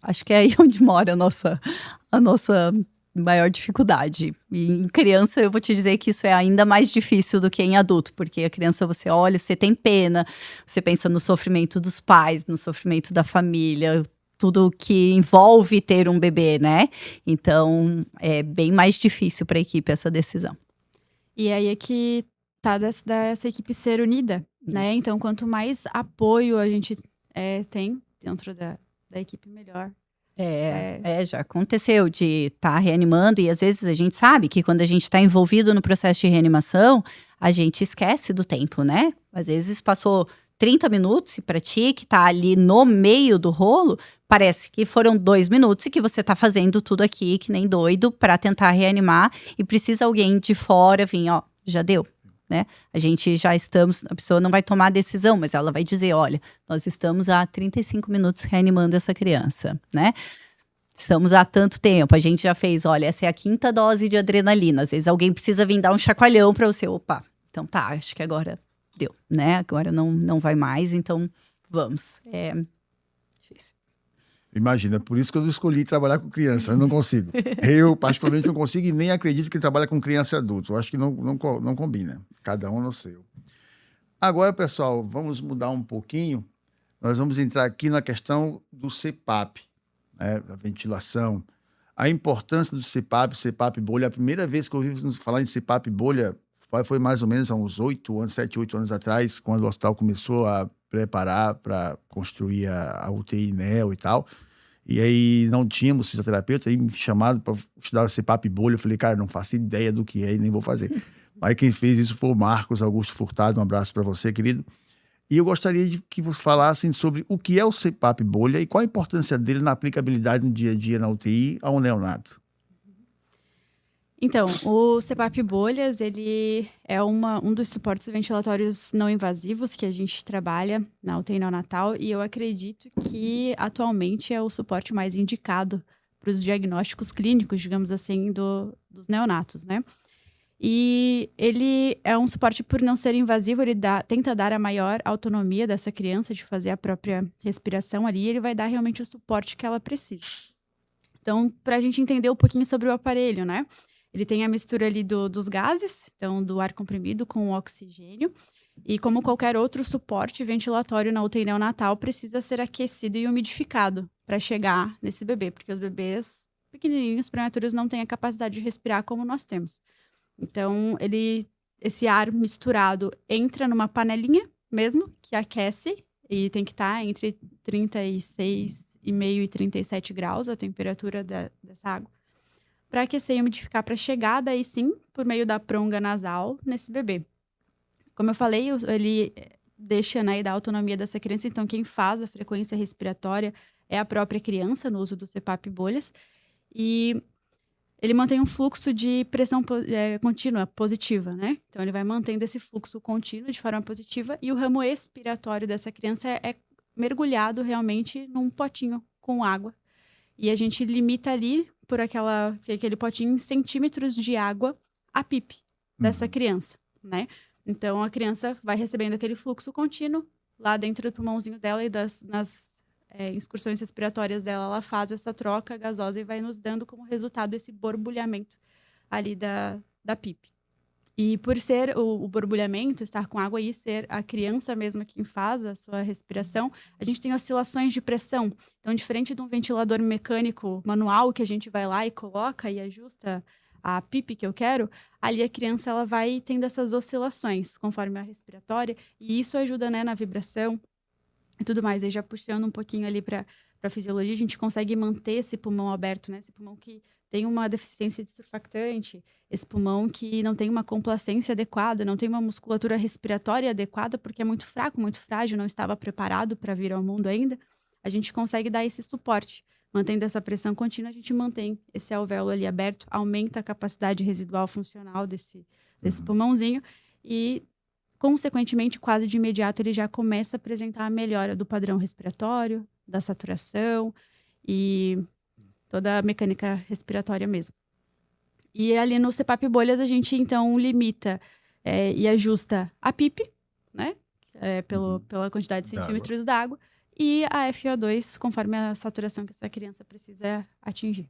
acho que é aí onde mora a nossa maior dificuldade. E em criança, eu vou te dizer que isso é ainda mais difícil do que em adulto, porque a criança você olha, você tem pena, você pensa no sofrimento dos pais, no sofrimento da família, tudo que envolve ter um bebê, né? Então, é bem mais difícil para a equipe essa decisão. E aí é que tá dessa equipe ser unida, né? Então, quanto mais apoio a gente tem dentro da equipe, melhor. Já aconteceu de estar reanimando e às vezes a gente sabe que quando a gente está envolvido no processo de reanimação, a gente esquece do tempo, né? Às vezes passou 30 minutos e para ti que tá ali no meio do rolo, parece que foram 2 minutos e que você tá fazendo tudo aqui que nem doido para tentar reanimar e precisa alguém de fora vir, ó, já deu. Né? A gente já estamos, a pessoa não vai tomar a decisão, mas ela vai dizer, olha, nós estamos há 35 minutos reanimando essa criança, né? Estamos há tanto tempo, a gente já fez, olha, essa é a 5ª dose de adrenalina, às vezes alguém precisa vir dar um chacoalhão para você, opa, então tá, acho que agora deu, né? Agora não vai mais, então vamos. É difícil. Imagina, por isso que eu não escolhi trabalhar com criança, eu não consigo. Eu, particularmente, não consigo e nem acredito que trabalha com criança e adulto. Eu acho que não combina, cada um no seu. Agora, pessoal, vamos mudar um pouquinho. Nós vamos entrar aqui na questão do CPAP, né, da ventilação. A importância do CPAP bolha. A primeira vez que eu ouvi falar em CPAP bolha foi mais ou menos há uns 7, 8 anos atrás, quando o hospital começou a preparar para construir a UTI NEO e tal. E aí não tínhamos fisioterapeuta, aí me chamaram para estudar o CPAP bolha. Eu falei, cara, não faço ideia do que é e nem vou fazer. Aí quem fez isso foi o Marcos Augusto Furtado. Um abraço para você, querido. E eu gostaria de que vocês falassem sobre o que é o CPAP bolha e qual a importância dele na aplicabilidade no dia a dia na UTI ao neonato. Então, o CPAP bolhas, ele é um dos suportes ventilatórios não invasivos que a gente trabalha na UTI neonatal e eu acredito que atualmente é o suporte mais indicado para os diagnósticos clínicos, digamos assim, dos neonatos, né? E ele é um suporte por não ser invasivo, ele tenta dar a maior autonomia dessa criança de fazer a própria respiração ali, e ele vai dar realmente o suporte que ela precisa. Então, para a gente entender um pouquinho sobre o aparelho, né? Ele tem a mistura ali dos gases, então do ar comprimido com o oxigênio. E como qualquer outro suporte ventilatório na UTI neonatal, precisa ser aquecido e umidificado para chegar nesse bebê, porque os bebês pequenininhos, prematuros, não têm a capacidade de respirar como nós temos. Então, esse ar misturado entra numa panelinha mesmo, que aquece, e tem que estar entre 36,5 e 37 graus a temperatura dessa água, para aquecer e umidificar para chegar, daí sim, por meio da pronga nasal, nesse bebê. Como eu falei, ele deixa, né, e dá autonomia dessa criança, então quem faz a frequência respiratória é a própria criança, no uso do CPAP bolhas, e ele mantém um fluxo de pressão contínua, positiva, né? Então, ele vai mantendo esse fluxo contínuo de forma positiva e o ramo expiratório dessa criança é mergulhado realmente num potinho com água. E a gente limita ali, por aquele potinho, em centímetros de água, a PIP dessa criança, né? Então, a criança vai recebendo aquele fluxo contínuo lá dentro do pulmãozinho dela e nas excursões respiratórias dela, ela faz essa troca gasosa e vai nos dando como resultado esse borbulhamento ali da PIP. E por ser o borbulhamento, estar com água e ser a criança mesmo quem faz a sua respiração, a gente tem oscilações de pressão. Então, diferente de um ventilador mecânico manual que a gente vai lá e coloca e ajusta a PIP que eu quero, ali a criança ela vai tendo essas oscilações conforme a respiratória e isso ajuda, né, na vibração e tudo mais. Aí já puxando um pouquinho ali para a fisiologia, a gente consegue manter esse pulmão aberto, né? Esse pulmão que tem uma deficiência de surfactante, esse pulmão que não tem uma complacência adequada, não tem uma musculatura respiratória adequada, porque é muito fraco, muito frágil, não estava preparado para vir ao mundo ainda. A gente consegue dar esse suporte. Mantendo essa pressão contínua, a gente mantém esse alvéolo ali aberto, aumenta a capacidade residual funcional desse pulmãozinho e, consequentemente, quase de imediato, ele já começa a apresentar a melhora do padrão respiratório, da saturação e toda a mecânica respiratória mesmo. E ali no CPAP bolhas, a gente, então, limita e ajusta a PIP, né? Pela quantidade de centímetros d'água. E a FiO2, conforme a saturação que essa criança precisa atingir.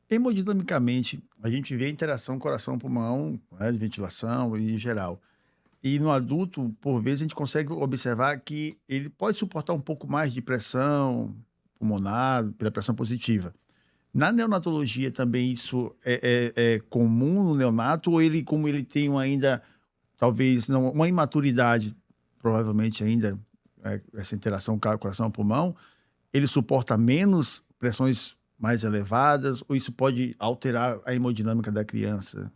Hemodinamicamente, a gente vê a interação coração-pulmão, né, de ventilação e em geral. E no adulto, por vezes, a gente consegue observar que ele pode suportar um pouco mais de pressão pulmonar, pela pressão positiva. Na neonatologia também isso é comum no neonato, ou ele, como ele tem ainda, talvez, não, uma imaturidade, provavelmente ainda, essa interação coração-pulmão, ele suporta menos pressões mais elevadas, ou isso pode alterar a hemodinâmica da criança?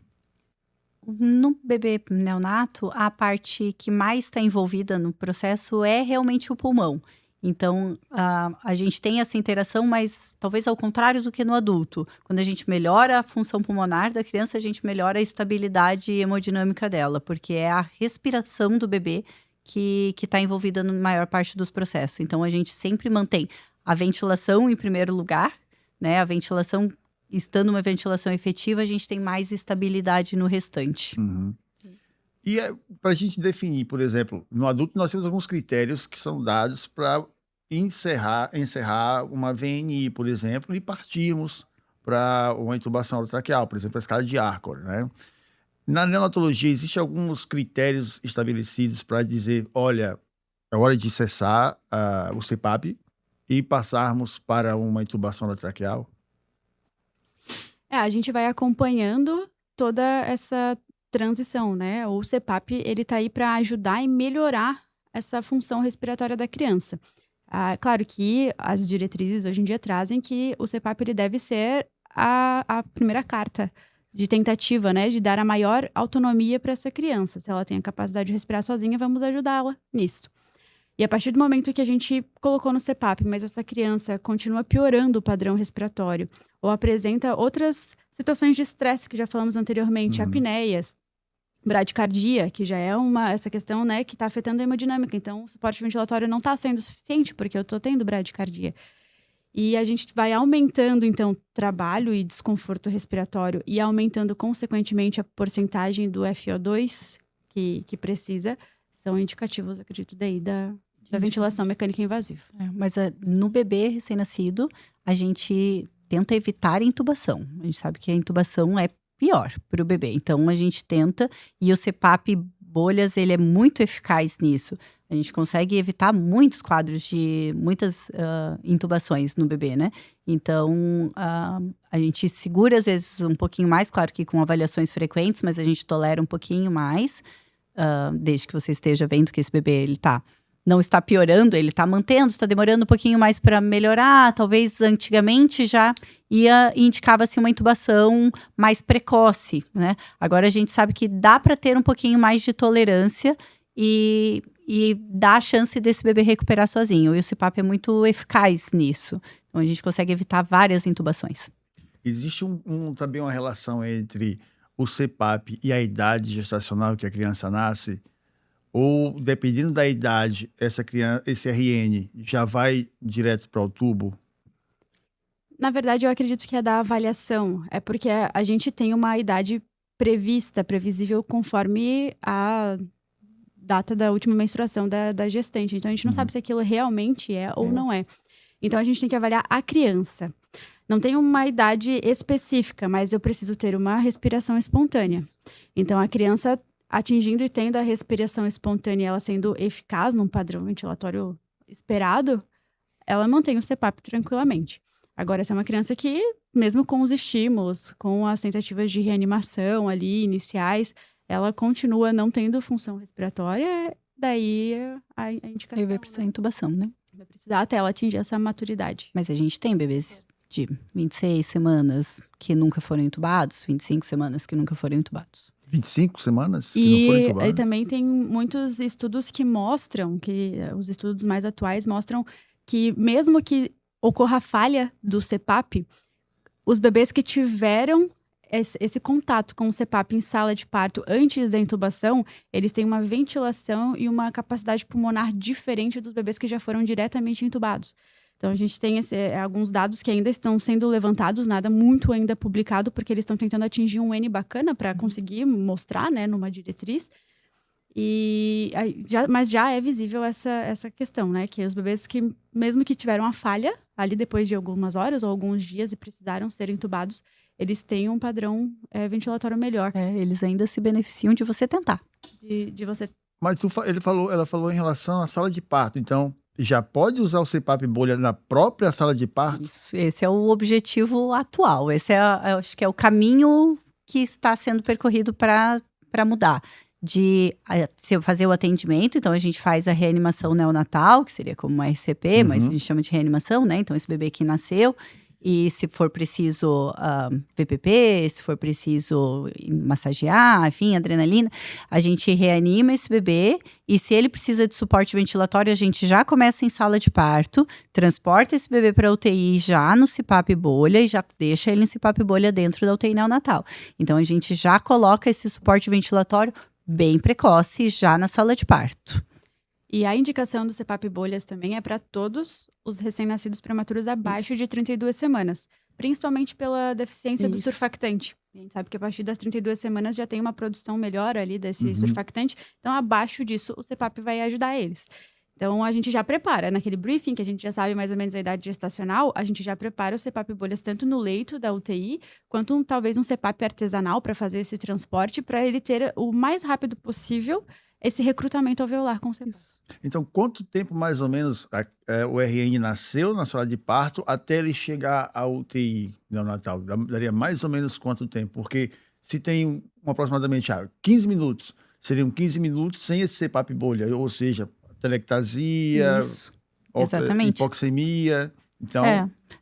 No bebê neonato, a parte que mais está envolvida no processo é realmente o pulmão. Então, a gente tem essa interação, mas talvez ao contrário do que no adulto. Quando a gente melhora a função pulmonar da criança, a gente melhora a estabilidade hemodinâmica dela, porque é a respiração do bebê que está envolvida na maior parte dos processos. Então, a gente sempre mantém a ventilação em primeiro lugar, né? A ventilação, estando uma ventilação efetiva, a gente tem mais estabilidade no restante. Uhum. E para a gente definir, por exemplo, no adulto nós temos alguns critérios que são dados para encerrar uma VNI, por exemplo, e partirmos para uma intubação orotraqueal, por exemplo, a escala de Arcor, né? Na neonatologia, existem alguns critérios estabelecidos para dizer, olha, é hora de cessar o CPAP e passarmos para uma intubação orotraqueal? A gente vai acompanhando toda essa transição, né? O CPAP, ele tá aí para ajudar e melhorar essa função respiratória da criança. Claro que as diretrizes hoje em dia trazem que o CPAP ele deve ser a primeira carta de tentativa, né? De dar a maior autonomia para essa criança. Se ela tem a capacidade de respirar sozinha, vamos ajudá-la nisso. E a partir do momento que a gente colocou no CPAP, mas essa criança continua piorando o padrão respiratório, ou apresenta outras situações de estresse que já falamos anteriormente, apneias, bradicardia, que já é essa questão, né, que está afetando a hemodinâmica. Então, o suporte ventilatório não está sendo suficiente, porque eu estou tendo bradicardia. E a gente vai aumentando, então, trabalho e desconforto respiratório e aumentando, consequentemente, a porcentagem do FiO2 que precisa. São indicativos, acredito, daí da ventilação mecânica invasiva. Mas no bebê recém-nascido, a gente tenta evitar a intubação. A gente sabe que a intubação é pior para o bebê. Então, a gente tenta, e o CPAP bolhas, ele é muito eficaz nisso. A gente consegue evitar muitos quadros de muitas intubações no bebê, né? Então, a gente segura às vezes um pouquinho mais, claro que com avaliações frequentes, mas a gente tolera um pouquinho mais, desde que você esteja vendo que esse bebê não está piorando, ele está mantendo, está demorando um pouquinho mais para melhorar. Talvez antigamente já indicava-se uma intubação mais precoce, né? Agora a gente sabe que dá para ter um pouquinho mais de tolerância e dá a chance desse bebê recuperar sozinho. E o CPAP é muito eficaz nisso. Então a gente consegue evitar várias intubações. Existe também uma relação entre o CPAP e a idade gestacional que a criança nasce? Ou, dependendo da idade, esse RN já vai direto para o tubo? Na verdade, eu acredito que é da avaliação. É porque a gente tem uma idade previsível conforme a data da última menstruação da gestante. Então, a gente não sabe se aquilo realmente é ou não é. Então, a gente tem que avaliar a criança. Não tem uma idade específica, mas eu preciso ter uma respiração espontânea. Então, a criança atingindo e tendo a respiração espontânea, ela sendo eficaz num padrão ventilatório esperado, ela mantém o CPAP tranquilamente. Agora, essa é uma criança que, mesmo com os estímulos, com as tentativas de reanimação ali, iniciais, ela continua não tendo função respiratória, daí a indicação... Aí vai precisar de intubação, né? Vai precisar até ela atingir essa maturidade. Mas a gente tem bebês de 26 semanas que nunca foram intubados, 25 semanas que nunca foram intubados. 25 semanas que não foram intubados? E também tem muitos estudos que mostram, os estudos mais atuais mostram que mesmo que ocorra falha do CPAP, os bebês que tiveram esse contato com o CPAP em sala de parto antes da intubação, eles têm uma ventilação e uma capacidade pulmonar diferente dos bebês que já foram diretamente intubados. Então, a gente tem alguns dados que ainda estão sendo levantados, nada muito ainda publicado, porque eles estão tentando atingir um N bacana para conseguir mostrar, né, numa diretriz. Mas já é visível essa questão, né? Que os bebês que, mesmo que tiveram a falha, ali depois de algumas horas ou alguns dias e precisaram ser intubados, eles têm um padrão ventilatório melhor. Eles ainda se beneficiam de você tentar. De você... Mas ela falou em relação à sala de parto, então já pode usar o CPAP bolha na própria sala de parto? Isso, esse é o objetivo atual, esse acho que é o caminho que está sendo percorrido para mudar. De fazer o atendimento, então a gente faz a reanimação neonatal, que seria como uma RCP, mas a gente chama de reanimação, né? Então esse bebê que nasceu, e se for preciso VPP, se for preciso massagear, enfim, adrenalina, a gente reanima esse bebê, e se ele precisa de suporte ventilatório, a gente já começa em sala de parto, transporta esse bebê para a UTI já no CPAP bolha e já deixa ele em CPAP bolha dentro da UTI neonatal. Então a gente já coloca esse suporte ventilatório bem precoce já na sala de parto. E a indicação do CPAP bolhas também é para todos os recém-nascidos prematuros abaixo de 32 semanas, principalmente pela deficiência do surfactante. A gente sabe que a partir das 32 semanas já tem uma produção melhor ali desse surfactante, então abaixo disso o CPAP vai ajudar eles. Então a gente já prepara, naquele briefing que a gente já sabe mais ou menos a idade gestacional, a gente já prepara o CPAP bolhas tanto no leito da UTI, quanto talvez um CPAP artesanal para fazer esse transporte, para ele ter o mais rápido possível esse recrutamento alveolar com o CPAP. Então, quanto tempo mais ou menos o RN nasceu na sala de parto até ele chegar à UTI neonatal? Daria mais ou menos quanto tempo? Porque se tem aproximadamente 15 minutos, seriam 15 minutos sem esse CPAP bolha, ou seja, telectasia, exatamente, hipoxemia. Então,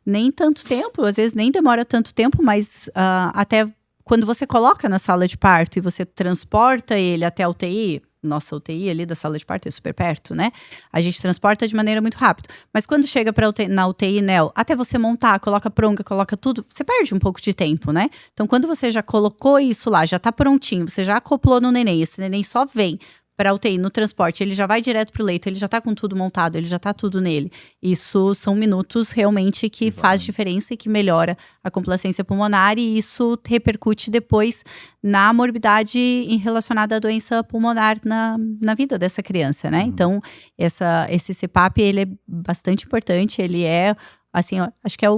nem tanto tempo, às vezes nem demora tanto tempo, mas até quando você coloca na sala de parto e você transporta ele até a UTI, nossa UTI ali da sala de parto é super perto, né? A gente transporta de maneira muito rápida. Mas quando chega na UTI NEO, até você montar, coloca pronga, coloca tudo, você perde um pouco de tempo, né? Então, quando você já colocou isso lá, já tá prontinho, você já acoplou no neném, esse neném só vem para a UTI no transporte, ele já vai direto pro leito, ele já tá com tudo montado, ele já tá tudo nele. Isso são minutos realmente que faz diferença e que melhora a complacência pulmonar, e isso repercute depois na morbidade relacionada à doença pulmonar na vida dessa criança, né? Então, esse CPAP, ele é bastante importante, ele é, assim, acho que é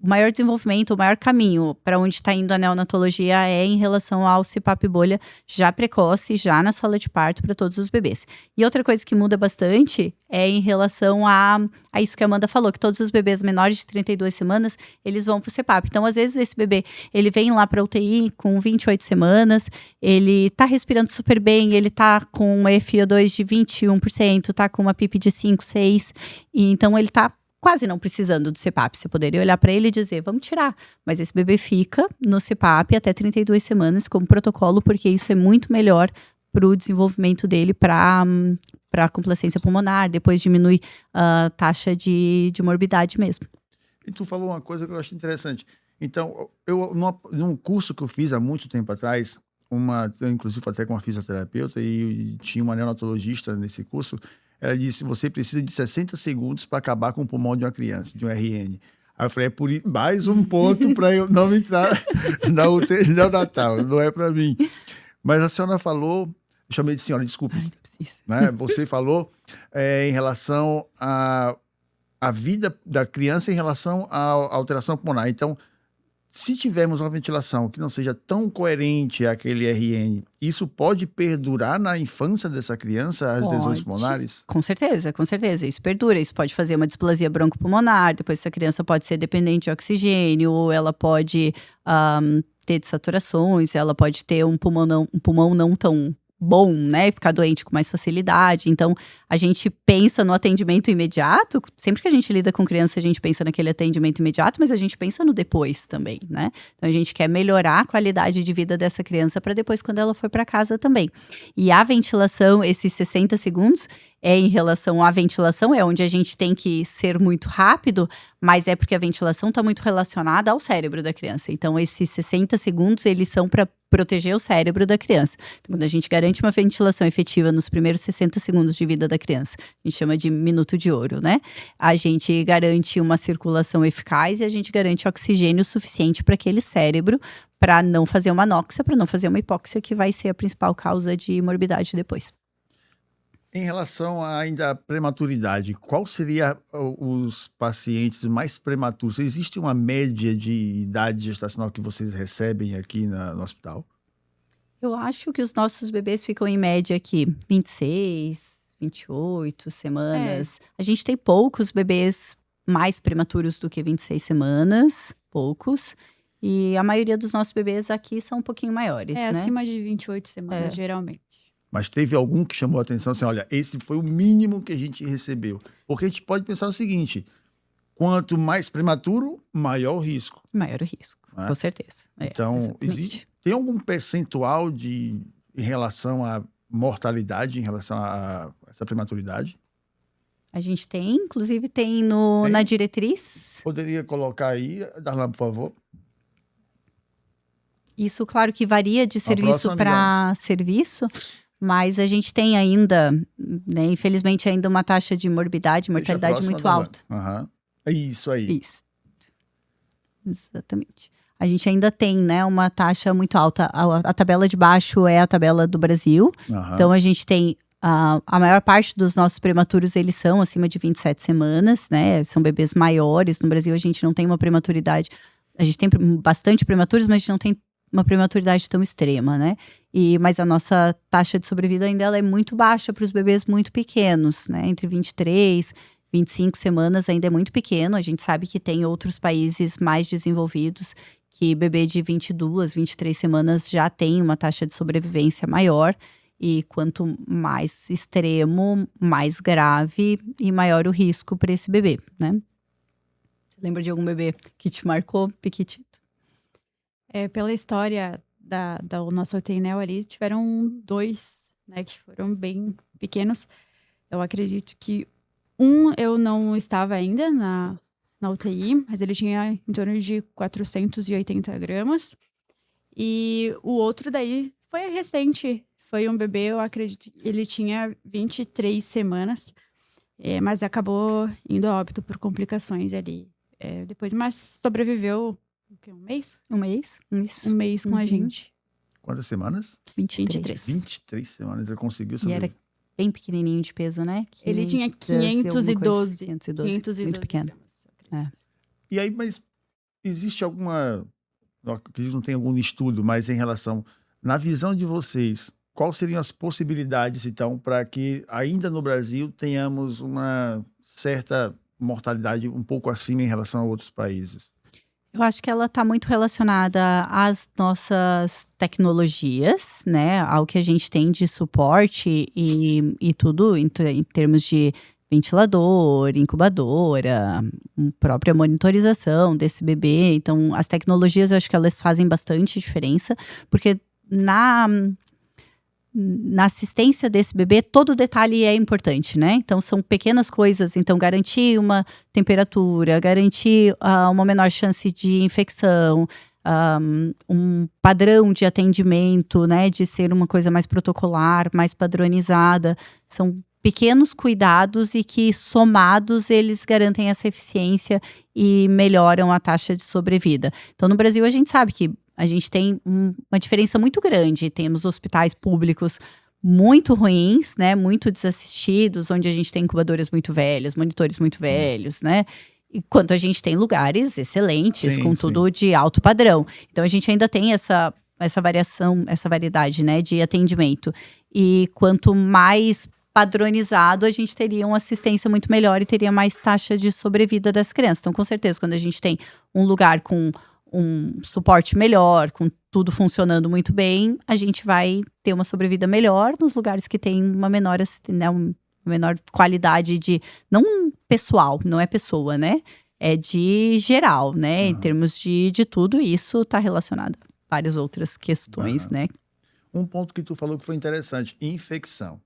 o maior desenvolvimento, o maior caminho para onde está indo a neonatologia é em relação ao CPAP bolha já precoce, já na sala de parto para todos os bebês. E outra coisa que muda bastante é em relação a isso que a Amanda falou, que todos os bebês menores de 32 semanas, eles vão para o CPAP. Então, às vezes, esse bebê, ele vem lá para UTI com 28 semanas, ele tá respirando super bem, ele tá com uma FiO2 de 21%, tá com uma PIP de 5, 6, e então ele tá quase não precisando do CPAP. Você poderia olhar para ele e dizer, vamos tirar. Mas esse bebê fica no CPAP até 32 semanas como protocolo, porque isso é muito melhor para o desenvolvimento dele para complacência pulmonar, depois diminui a taxa de morbidade mesmo. E tu falou uma coisa que eu acho interessante. Então, num curso que eu fiz há muito tempo atrás, eu inclusive até com uma fisioterapeuta, e tinha uma neonatologista nesse curso, ela disse, você precisa de 60 segundos para acabar com o pulmão de uma criança, de um RN. Aí eu falei, mais um ponto para eu não entrar na UTI neonatal, não é para mim. Mas a senhora falou, eu chamei de senhora, desculpe. Ai, não precisa. Né? Você falou em relação à vida da criança em relação à alteração pulmonar. Então, se tivermos uma ventilação que não seja tão coerente àquele RN, isso pode perdurar na infância dessa criança, as lesões pulmonares? Com certeza, com certeza. Isso perdura. Isso pode fazer uma displasia broncopulmonar, depois essa criança pode ser dependente de oxigênio, ou ela pode ter desaturações, ela pode ter um pulmão não tão bom, né, ficar doente com mais facilidade. Então, a gente pensa no atendimento imediato, sempre que a gente lida com criança, a gente pensa naquele atendimento imediato, mas a gente pensa no depois também, né? Então, a gente quer melhorar a qualidade de vida dessa criança para depois, quando ela for para casa também. E a ventilação, esses 60 segundos, é em relação à ventilação, é onde a gente tem que ser muito rápido, mas é porque a ventilação está muito relacionada ao cérebro da criança. Então, esses 60 segundos, eles são para proteger o cérebro da criança. Então, quando a gente garante uma ventilação efetiva nos primeiros 60 segundos de vida da criança, a gente chama de minuto de ouro, né? A gente garante uma circulação eficaz e a gente garante oxigênio suficiente para aquele cérebro, para não fazer uma anóxia, para não fazer uma hipóxia, que vai ser a principal causa de morbidade depois. Em relação ainda à prematuridade, qual seria os pacientes mais prematuros? Existe uma média de idade gestacional que vocês recebem aqui no hospital? Eu acho que os nossos bebês ficam em média aqui 26, 28 semanas. A gente tem poucos bebês mais prematuros do que 26 semanas, poucos. E a maioria dos nossos bebês aqui são um pouquinho maiores, né? Acima de 28 semanas, geralmente. Mas teve algum que chamou a atenção assim, olha, esse foi o mínimo que a gente recebeu. Porque a gente pode pensar o seguinte, quanto mais prematuro, maior o risco. Maior o risco, com certeza. Então, tem algum percentual em relação à mortalidade, em relação a essa prematuridade? A gente tem, inclusive tem na diretriz. Poderia colocar aí, Darlan, por favor. Isso, claro que varia de serviço para serviço. Mas a gente tem ainda, né, infelizmente, ainda uma taxa de morbidade, mortalidade muito alta. É isso aí. Isso. Exatamente. A gente ainda tem, né, uma taxa muito alta. A tabela de baixo é a tabela do Brasil. Então, a gente tem a maior parte dos nossos prematuros, eles são acima de 27 semanas, né? São bebês maiores. No Brasil, a gente não tem uma prematuridade. A gente tem bastante prematuros, mas a gente não tem uma prematuridade tão extrema, né? Mas a nossa taxa de sobrevida ainda ela é muito baixa para os bebês muito pequenos, né? Entre 23, 25 semanas ainda é muito pequeno. A gente sabe que tem outros países mais desenvolvidos que bebê de 22, 23 semanas já tem uma taxa de sobrevivência maior. E quanto mais extremo, mais grave e maior o risco para esse bebê, né? Você lembra de algum bebê que te marcou, Piquitito? Pela história da nossa UTI Neo ali, tiveram 2, né, que foram bem pequenos. Eu acredito que eu não estava ainda na UTI, mas ele tinha em torno de 480 gramas. E o outro daí foi recente, foi um bebê, eu acredito, ele tinha 23 semanas, mas acabou indo a óbito por complicações ali depois, mas sobreviveu. O quê? Um mês? Um mês? Isso. Um mês com a gente. Quantas semanas? 23. 23 semanas, ele conseguiu sobreviver. E era bem pequenininho de peso, né? Ele tinha 512. 512. Muito pequeno. E aí, mas existe alguma, eu acredito que não tem algum estudo, mas em relação, na visão de vocês, quais seriam as possibilidades, então, para que ainda no Brasil tenhamos uma certa mortalidade um pouco acima em relação a outros países? Eu acho que ela está muito relacionada às nossas tecnologias, né? Ao que a gente tem de suporte e tudo em termos de ventilador, incubadora, própria monitorização desse bebê. Então, as tecnologias, eu acho que elas fazem bastante diferença, porque na assistência desse bebê, todo detalhe é importante, né? Então, são pequenas coisas. Então, garantir uma temperatura, garantir uma menor chance de infecção, um padrão de atendimento, né? De ser uma coisa mais protocolar, mais padronizada. São pequenos cuidados e que, somados, eles garantem essa eficiência e melhoram a taxa de sobrevida. Então, no Brasil, a gente sabe que a gente tem uma diferença muito grande. Temos hospitais públicos muito ruins, né? Muito desassistidos, onde a gente tem incubadoras muito velhas, monitores muito velhos, né? Enquanto a gente tem lugares excelentes, Sim, com sim. tudo de alto padrão. Então, a gente ainda tem essa variação, essa variedade, né? De atendimento. E quanto mais padronizado, a gente teria uma assistência muito melhor e teria mais taxa de sobrevida das crianças. Então, com certeza, quando a gente tem um lugar com um suporte melhor, com tudo funcionando muito bem, a gente vai ter uma sobrevida melhor nos lugares que tem uma menor, né, uma menor qualidade de, não pessoal, não é pessoa, né? É de geral, né? Em termos de tudo, isso está relacionado a várias outras questões, né? Um ponto que tu falou que foi interessante, infecção.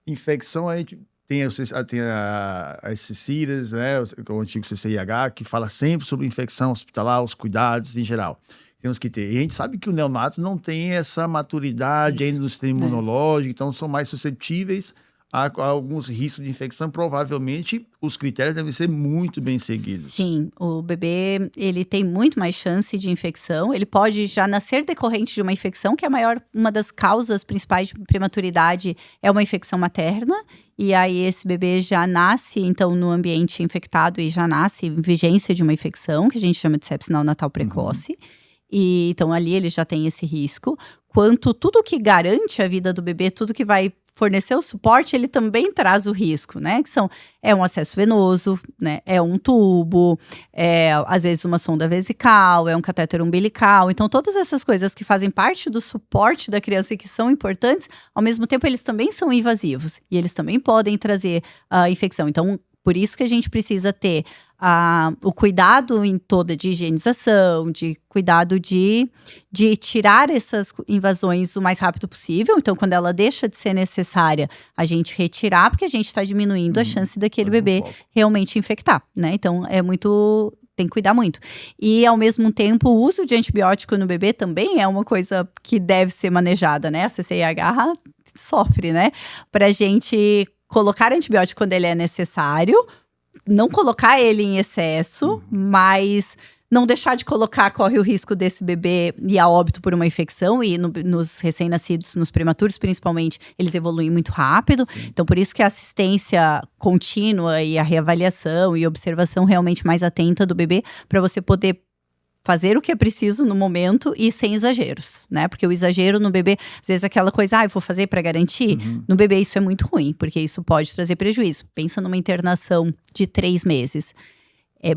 Infecção, a gente tem as CICIRAS, né, o antigo CCIH, que fala sempre sobre infecção hospitalar, os cuidados em geral. Temos que ter. E a gente sabe que o neonato não tem essa maturidade ainda no sistema imunológico, então são mais suscetíveis a alguns riscos de infecção. Provavelmente, os critérios devem ser muito bem seguidos. Sim, o bebê, ele tem muito mais chance de infecção. Ele pode já nascer decorrente de uma infecção, que é uma das causas principais de prematuridade é uma infecção materna. E aí, esse bebê já nasce, então, no ambiente infectado e já nasce em vigência de uma infecção, que a gente chama de sepse neonatal precoce. E, então, ali ele já tem esse risco. Quanto tudo que garante a vida do bebê, tudo que vai fornecer o suporte, ele também traz o risco, né? Que é um acesso venoso, né? É um tubo, às vezes uma sonda vesical, é um catéter umbilical. Então, todas essas coisas que fazem parte do suporte da criança e que são importantes, ao mesmo tempo, eles também são invasivos. E eles também podem trazer infecção. Então, por isso que a gente precisa ter o cuidado em toda de higienização, de cuidado de tirar essas invasões o mais rápido possível. Então, quando ela deixa de ser necessária, a gente retirar, porque a gente está diminuindo a chance daquele bebê realmente infectar, né? Então, tem que cuidar muito. E, ao mesmo tempo, o uso de antibiótico no bebê também é uma coisa que deve ser manejada, né? A CCIH sofre, né? Pra gente colocar antibiótico quando ele é necessário, não colocar ele em excesso, mas não deixar de colocar, corre o risco desse bebê ir a óbito por uma infecção. E nos recém-nascidos, nos prematuros principalmente, eles evoluem muito rápido. Então, por isso que a assistência contínua e a reavaliação e observação realmente mais atenta do bebê, para você poder fazer o que é preciso no momento e sem exageros, né? Porque o exagero no bebê, às vezes aquela coisa, eu vou fazer para garantir. No bebê isso é muito ruim, porque isso pode trazer prejuízo. Pensa numa internação de 3 meses. É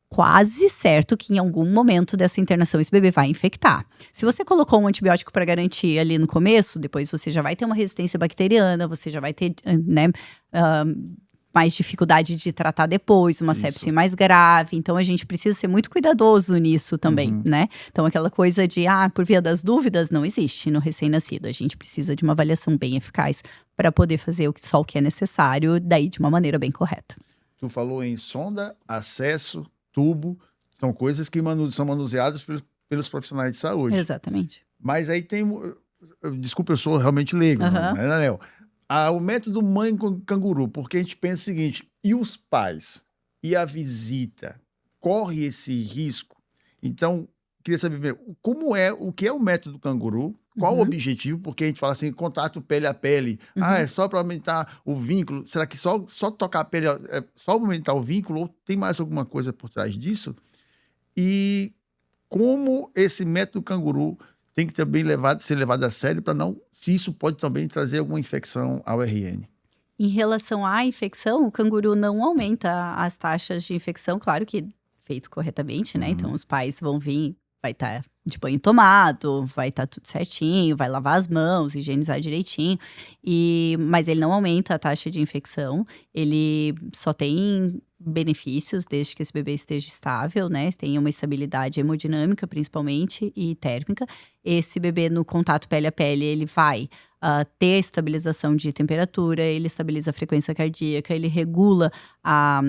quase certo que em algum momento dessa internação esse bebê vai infectar. Se você colocou um antibiótico para garantir ali no começo, depois você já vai ter uma resistência bacteriana, você já vai ter, né, mais dificuldade de tratar depois, uma sepse mais grave. Então, a gente precisa ser muito cuidadoso nisso também, né? Então, aquela coisa de, por via das dúvidas, não existe no recém-nascido. A gente precisa de uma avaliação bem eficaz para poder fazer só o que é necessário, daí de uma maneira bem correta. Tu falou em sonda, acesso, tubo, são coisas que são manuseadas pelos profissionais de saúde. Exatamente. Mas aí tem... Desculpa, eu sou realmente leigo, né, Daniel? O método mãe com canguru, porque a gente pensa o seguinte, e os pais? E a visita? Corre esse risco? Então, queria saber o que é o método canguru? Qual o objetivo? Porque a gente fala assim, contato pele a pele. É só para aumentar o vínculo. Será que só tocar a pele é só aumentar o vínculo? Ou tem mais alguma coisa por trás disso? e como esse método canguru tem que também ser levado a sério para não, se isso pode também trazer alguma infecção ao RN. Em relação à infecção, o canguru não aumenta as taxas de infecção, claro que feito corretamente, né? Então, os pais vão vir, vai estar de banho tomado, vai estar tudo certinho, vai lavar as mãos, higienizar direitinho. Mas ele não aumenta a taxa de infecção, ele só tem benefícios desde que esse bebê esteja estável, né? Tem uma estabilidade hemodinâmica, principalmente, e térmica. Esse bebê, no contato pele a pele, ele vai ter a estabilização de temperatura, ele estabiliza a frequência cardíaca, ele regula a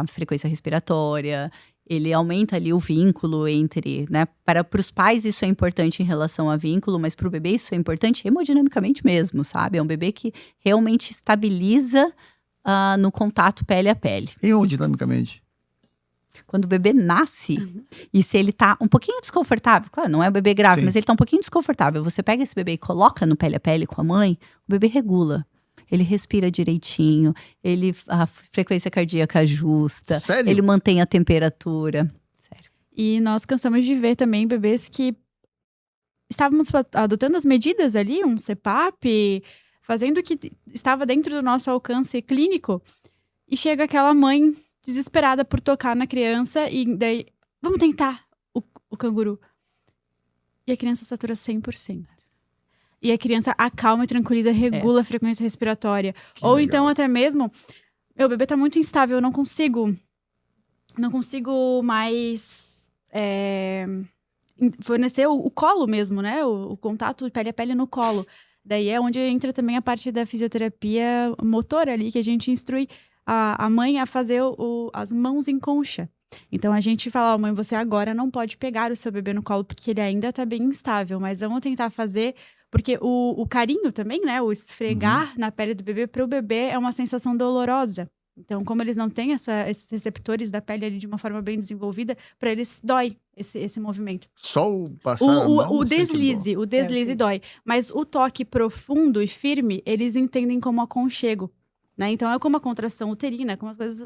frequência respiratória, ele aumenta ali o vínculo entre, né? Para os pais isso é importante em relação a vínculo, mas para o bebê isso é importante hemodinamicamente mesmo, sabe? É um bebê que realmente estabiliza no contato pele a pele. Hemodinamicamente? Quando o bebê nasce, e se ele tá um pouquinho desconfortável, claro, não é um bebê grave, Sim. mas ele tá um pouquinho desconfortável, você pega esse bebê e coloca no pele a pele com a mãe, o bebê regula. Ele respira direitinho, a frequência cardíaca ajusta, Sério? ele mantém a temperatura. Sério. E nós cansamos de ver também bebês que estávamos adotando as medidas ali, um CPAP, fazendo o que estava dentro do nosso alcance clínico, e chega aquela mãe desesperada por tocar na criança, e daí, vamos tentar o canguru. E a criança satura 100%. E a criança acalma e tranquiliza, regula a frequência respiratória. Ou legal. então até mesmo, meu bebê tá muito instável, eu não consigo mais fornecer o colo mesmo, né? O contato pele a pele no colo. Daí é onde entra também a parte da fisioterapia motora ali, que a gente instrui a mãe a fazer as mãos em concha. Então a gente fala, mãe, você agora não pode pegar o seu bebê no colo porque ele ainda tá bem instável, mas vamos tentar fazer, porque o carinho também, né, o esfregar na pele do bebê, para o bebê é uma sensação dolorosa. Então, como eles não têm esses receptores da pele ali de uma forma bem desenvolvida, para eles dói esse movimento. Só o passar a mão, O deslize dói. Mas o toque profundo e firme, eles entendem como aconchego. Né? Então, é como a contração uterina, como as coisas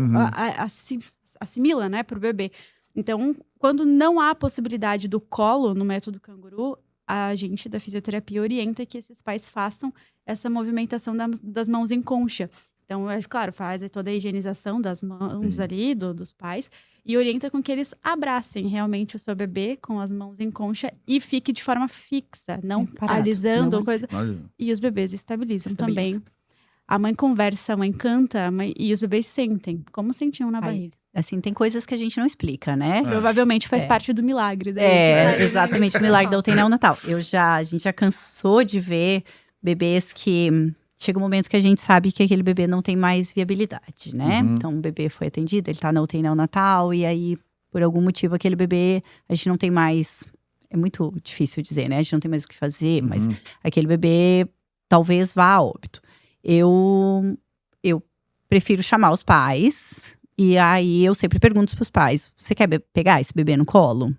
assimila, né, pro bebê. Então, quando não há possibilidade do colo no método canguru, a gente da fisioterapia orienta que esses pais façam essa movimentação das mãos em concha. Então, é claro, faz toda a higienização das mãos ali, dos pais, e orienta com que eles abracem realmente o seu bebê com as mãos em concha e fique de forma fixa, não alisando ou coisa. E os bebês estabilizam também. A mãe conversa, a mãe canta, e os bebês sentem, como sentiam na barriga. Assim, tem coisas que a gente não explica, né? Provavelmente faz parte do milagre. Daí. Exatamente, o milagre da UTI neonatal. A gente já cansou de ver bebês que... Chega um momento que a gente sabe que aquele bebê não tem mais viabilidade, né? Então, o bebê foi atendido, ele tá na UTI neonatal, e aí, por algum motivo, aquele bebê, a gente não tem mais... É muito difícil dizer, né? A gente não tem mais o que fazer, mas aquele bebê talvez vá a óbito. Eu prefiro chamar os pais, e aí eu sempre pergunto pros pais, você quer pegar esse bebê no colo?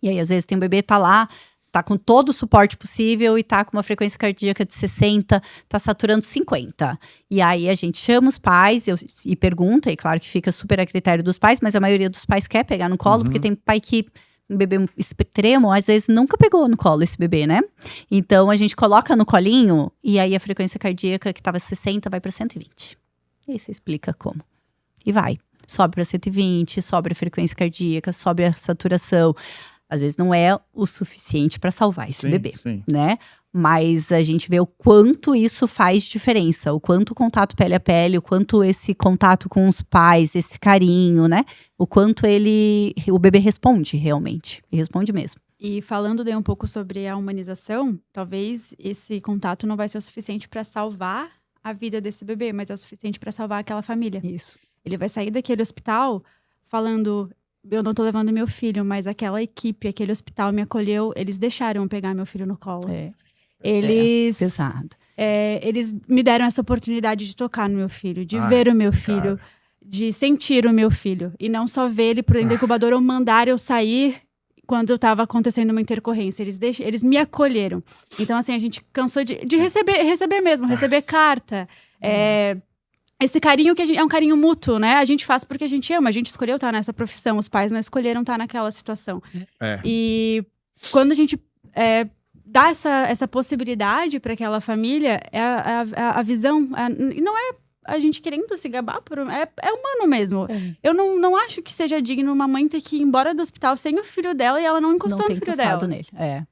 E aí, às vezes, tem um bebê, tá lá, tá com todo o suporte possível e tá com uma frequência cardíaca de 60, tá saturando 50. E aí a gente chama os pais e pergunta, e claro que fica super a critério dos pais, mas a maioria dos pais quer pegar no colo, porque tem pai que, um bebê extremo, às vezes nunca pegou no colo esse bebê, né? Então a gente coloca no colinho e aí a frequência cardíaca que tava 60 vai para 120. E aí você explica como. E vai. Sobe para 120, sobe a frequência cardíaca, sobe a saturação. Às vezes não é o suficiente para salvar esse bebê, né? Mas a gente vê o quanto isso faz diferença, o quanto o contato pele a pele, o quanto esse contato com os pais, esse carinho, né? O quanto o bebê responde realmente, e responde mesmo. E falando daí um pouco sobre a humanização, talvez esse contato não vai ser o suficiente para salvar a vida desse bebê, mas é o suficiente para salvar aquela família. Isso. Ele vai sair daquele hospital falando... Eu não tô levando meu filho, mas aquela equipe, aquele hospital me acolheu, eles deixaram eu pegar meu filho no colo. Pesado. Eles me deram essa oportunidade de tocar no meu filho, de ver o meu filho, de sentir o meu filho. E não só ver ele pro incubador ou mandar eu sair quando tava acontecendo uma intercorrência. Eles me acolheram. Então, assim, a gente cansou de receber mesmo, receber carta. esse carinho que é um carinho mútuo, né? A gente faz porque a gente ama, a gente escolheu estar nessa profissão, os pais não escolheram estar naquela situação. E quando a gente dá essa possibilidade para aquela família, a visão, e não é a gente querendo se gabar, é humano mesmo. Eu não acho que seja digno uma mãe ter que ir embora do hospital sem o filho dela e ela não encostou no filho dela. Nele.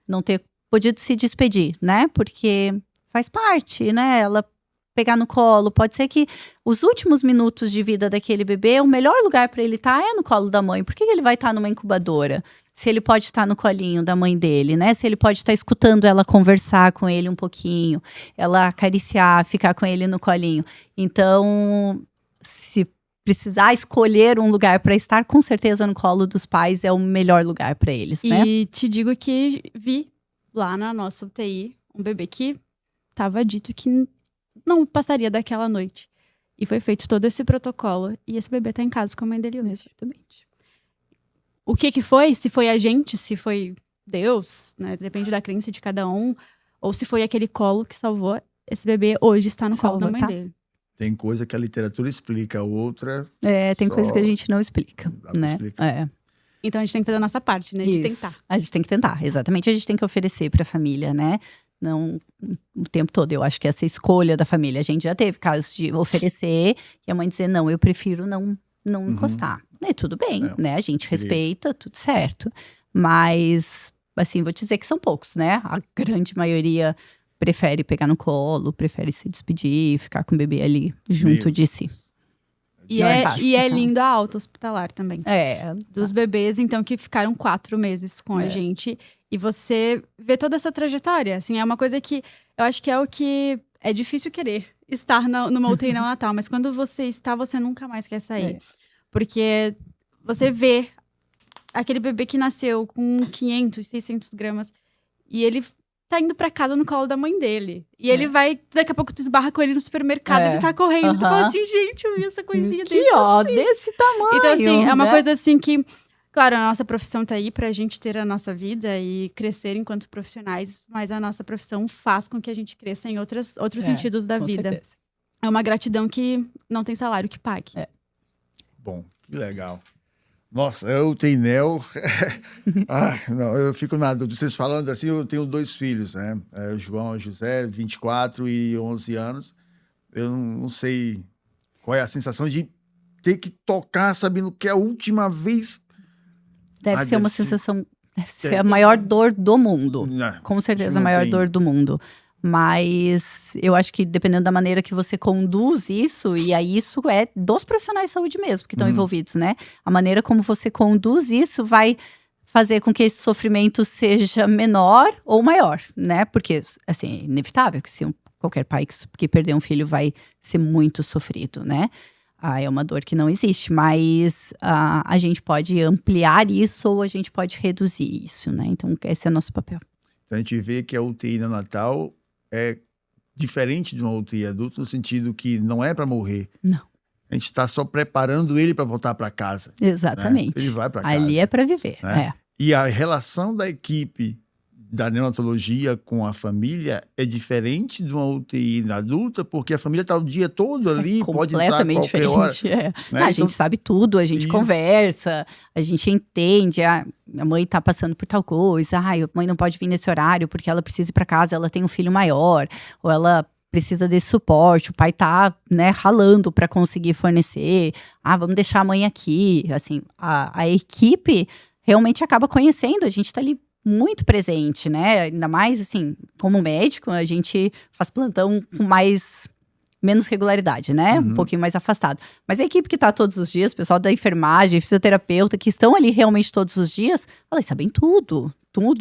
Não ter podido se despedir, né? Porque faz parte, né? Ela pegar no colo, pode ser que os últimos minutos de vida daquele bebê, o melhor lugar para ele estar é no colo da mãe. Por que ele vai estar numa incubadora? Se ele pode estar no colinho da mãe dele, né? Se ele pode estar escutando ela conversar com ele um pouquinho, ela acariciar, ficar com ele no colinho. Então, se precisar escolher um lugar para estar, com certeza no colo dos pais é o melhor lugar para eles, né? E te digo que vi lá na nossa UTI um bebê que estava dito que não passaria daquela noite. E foi feito todo esse protocolo. E esse bebê tá em casa com a mãe dele hoje. Exatamente. O que foi? Se foi a gente, se foi Deus, né? Depende da crença de cada um. Ou se foi aquele colo que salvou. Esse bebê hoje está no colo da mãe dele. Tem coisa que a literatura explica, outra... tem coisa que a gente não explica, né? Então a gente tem que fazer a nossa parte, né? De tentar. A gente tem que tentar, exatamente. A gente tem que oferecer para a família, né? Não o tempo todo. Eu acho que essa escolha da família. A gente já teve casos de oferecer e a mãe dizer, não, eu prefiro não encostar. E tudo bem, né? A gente respeita, tudo certo. Mas, assim, vou te dizer que são poucos, né? A grande maioria prefere pegar no colo, prefere se despedir, ficar com o bebê ali junto de si. E é lindo a alta hospitalar também. Dos Tá. bebês, então, que ficaram 4 meses com a gente. E você vê toda essa trajetória, assim, é uma coisa que eu acho que é o que é difícil querer estar numa UTI neonatal, mas quando você está, você nunca mais quer sair. Porque você vê aquele bebê que nasceu com 500, 600 gramas e ele tá indo pra casa no colo da mãe dele. E ele vai, daqui a pouco tu esbarra com ele no supermercado, ele tá correndo, tu fala assim, gente, eu vi essa coisinha desse tamanho. Então, assim, é uma coisa assim que... Claro, a nossa profissão tá aí pra gente ter a nossa vida e crescer enquanto profissionais, mas a nossa profissão faz com que a gente cresça em outros sentidos da vida. Certeza. É uma gratidão que não tem salário que pague. Bom, que legal. Nossa, eu tenho Nel. Não, eu fico na dúvida. Vocês falando assim, eu tenho 2 filhos, né? O João e o José, 24 e 11 anos. Eu não sei qual é a sensação de ter que tocar sabendo que é a última vez. Deve ser uma sensação. Deve ser a maior dor do mundo. Com certeza, a maior dor do mundo. Mas eu acho que dependendo da maneira que você conduz isso, e aí isso é dos profissionais de saúde mesmo que estão envolvidos, né? A maneira como você conduz isso vai fazer com que esse sofrimento seja menor ou maior, né? Porque, assim, é inevitável que qualquer pai que perder um filho vai ser muito sofrido, né? É uma dor que não existe, mas a gente pode ampliar isso ou a gente pode reduzir isso, né? Então, esse é o nosso papel. Então, a gente vê que a UTI neonatal é diferente de uma UTI adulta, no sentido que não é para morrer. Não. A gente está só preparando ele para voltar para casa. Exatamente. Né? Ele vai para casa. Ali é para viver, né? E a relação da equipe da neonatologia com a família é diferente de uma UTI adulta, porque a família está o dia todo ali, pode entrar a qualquer hora. Né? A gente sabe tudo, a gente conversa, a gente entende, a mãe está passando por tal coisa, a mãe não pode vir nesse horário porque ela precisa ir para casa, ela tem um filho maior, ou ela precisa desse suporte, o pai tá, né, ralando para conseguir fornecer, vamos deixar a mãe aqui, assim, a equipe realmente acaba conhecendo, a gente tá ali muito presente, né? Ainda mais, assim, como médico, a gente faz plantão com menos regularidade, né? Um pouquinho mais afastado. Mas a equipe que tá todos os dias, o pessoal da enfermagem, fisioterapeuta, que estão ali realmente todos os dias, elas sabem tudo.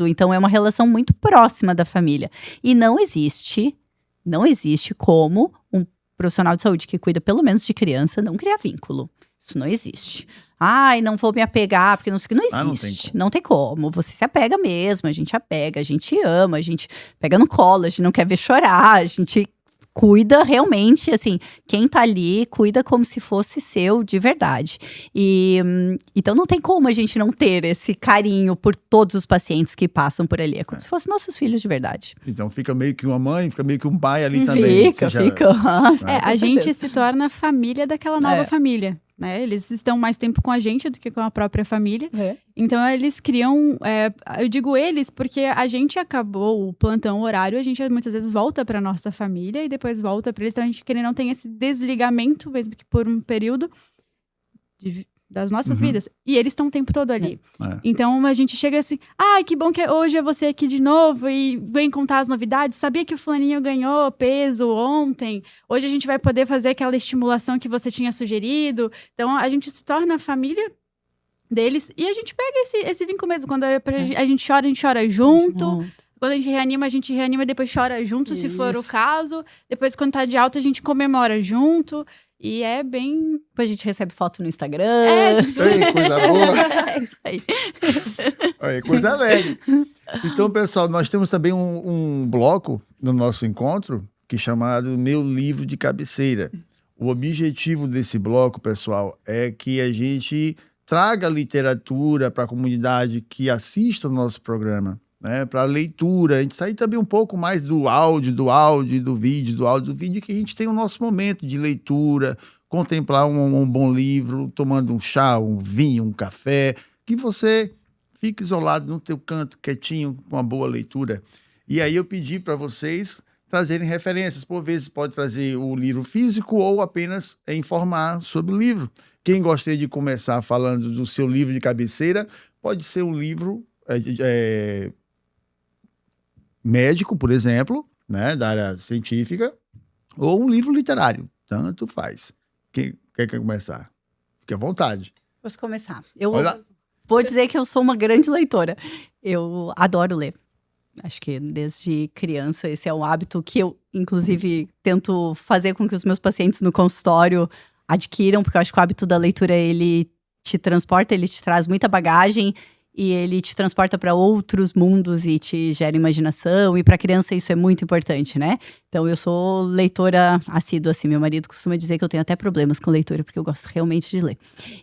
Então, é uma relação muito próxima da família. E não existe como um profissional de saúde que cuida pelo menos de criança não criar vínculo. Isso não existe. Não vou me apegar, porque não sei o que. Não existe. Não tem como. Você se apega mesmo, a gente apega, a gente ama, a gente pega no colo, a gente não quer ver chorar, a gente cuida realmente, assim, quem tá ali cuida como se fosse seu de verdade. Então não tem como a gente não ter esse carinho por todos os pacientes que passam por ali. É como se fossem nossos filhos de verdade. Então fica meio que uma mãe, fica meio que um pai ali também. Fica. A gente se torna família daquela nova família. Né? Eles estão mais tempo com a gente do que com a própria família. Então, eles criam... eu digo eles porque a gente acabou o plantão horário, a gente muitas vezes volta para nossa família e depois volta para eles. Então, a gente não tem esse desligamento, mesmo que por um período das nossas vidas. E eles estão o tempo todo ali. Então, a gente chega assim... Ai, que bom que hoje é você aqui de novo e vem contar as novidades. Sabia que o fulaninho ganhou peso ontem? Hoje a gente vai poder fazer aquela estimulação que você tinha sugerido. Então, a gente se torna a família deles. E a gente pega esse vínculo mesmo. Quando a gente chora junto. Quando a gente reanima e depois chora junto, se for o caso. Depois, quando tá de alta, a gente comemora junto. E é bem... Depois a gente recebe foto no Instagram. Ei, coisa boa. É isso aí. Aí, coisa alegre. Então, pessoal, nós temos também um bloco no nosso encontro que é chamado Meu Livro de Cabeceira. O objetivo desse bloco, pessoal, é que a gente traga literatura para a comunidade que assista o nosso programa, né? Para a leitura, a gente sair também um pouco mais do áudio, do vídeo, que a gente tem o nosso momento de leitura, contemplar um bom livro, tomando um chá, um vinho, um café, que você fique isolado no teu canto, quietinho, com uma boa leitura. E aí eu pedi para vocês trazerem referências, por vezes pode trazer o livro físico ou apenas informar sobre o livro. Quem gostaria de começar falando do seu livro de cabeceira, pode ser um livro... médico, por exemplo, né, da área científica, ou um livro literário, tanto faz. Quem quer começar? Fique à vontade. Posso começar. Eu vou dizer que eu sou uma grande leitora. Eu adoro ler. Acho que desde criança esse é um hábito que eu, inclusive, tento fazer com que os meus pacientes no consultório adquiram, porque eu acho que o hábito da leitura, ele te transporta, ele te traz muita bagagem, e ele te transporta para outros mundos e te gera imaginação. E para criança isso é muito importante, né? Então eu sou leitora assídua, assim. Meu marido costuma dizer que eu tenho até problemas com leitura, porque eu gosto realmente de ler.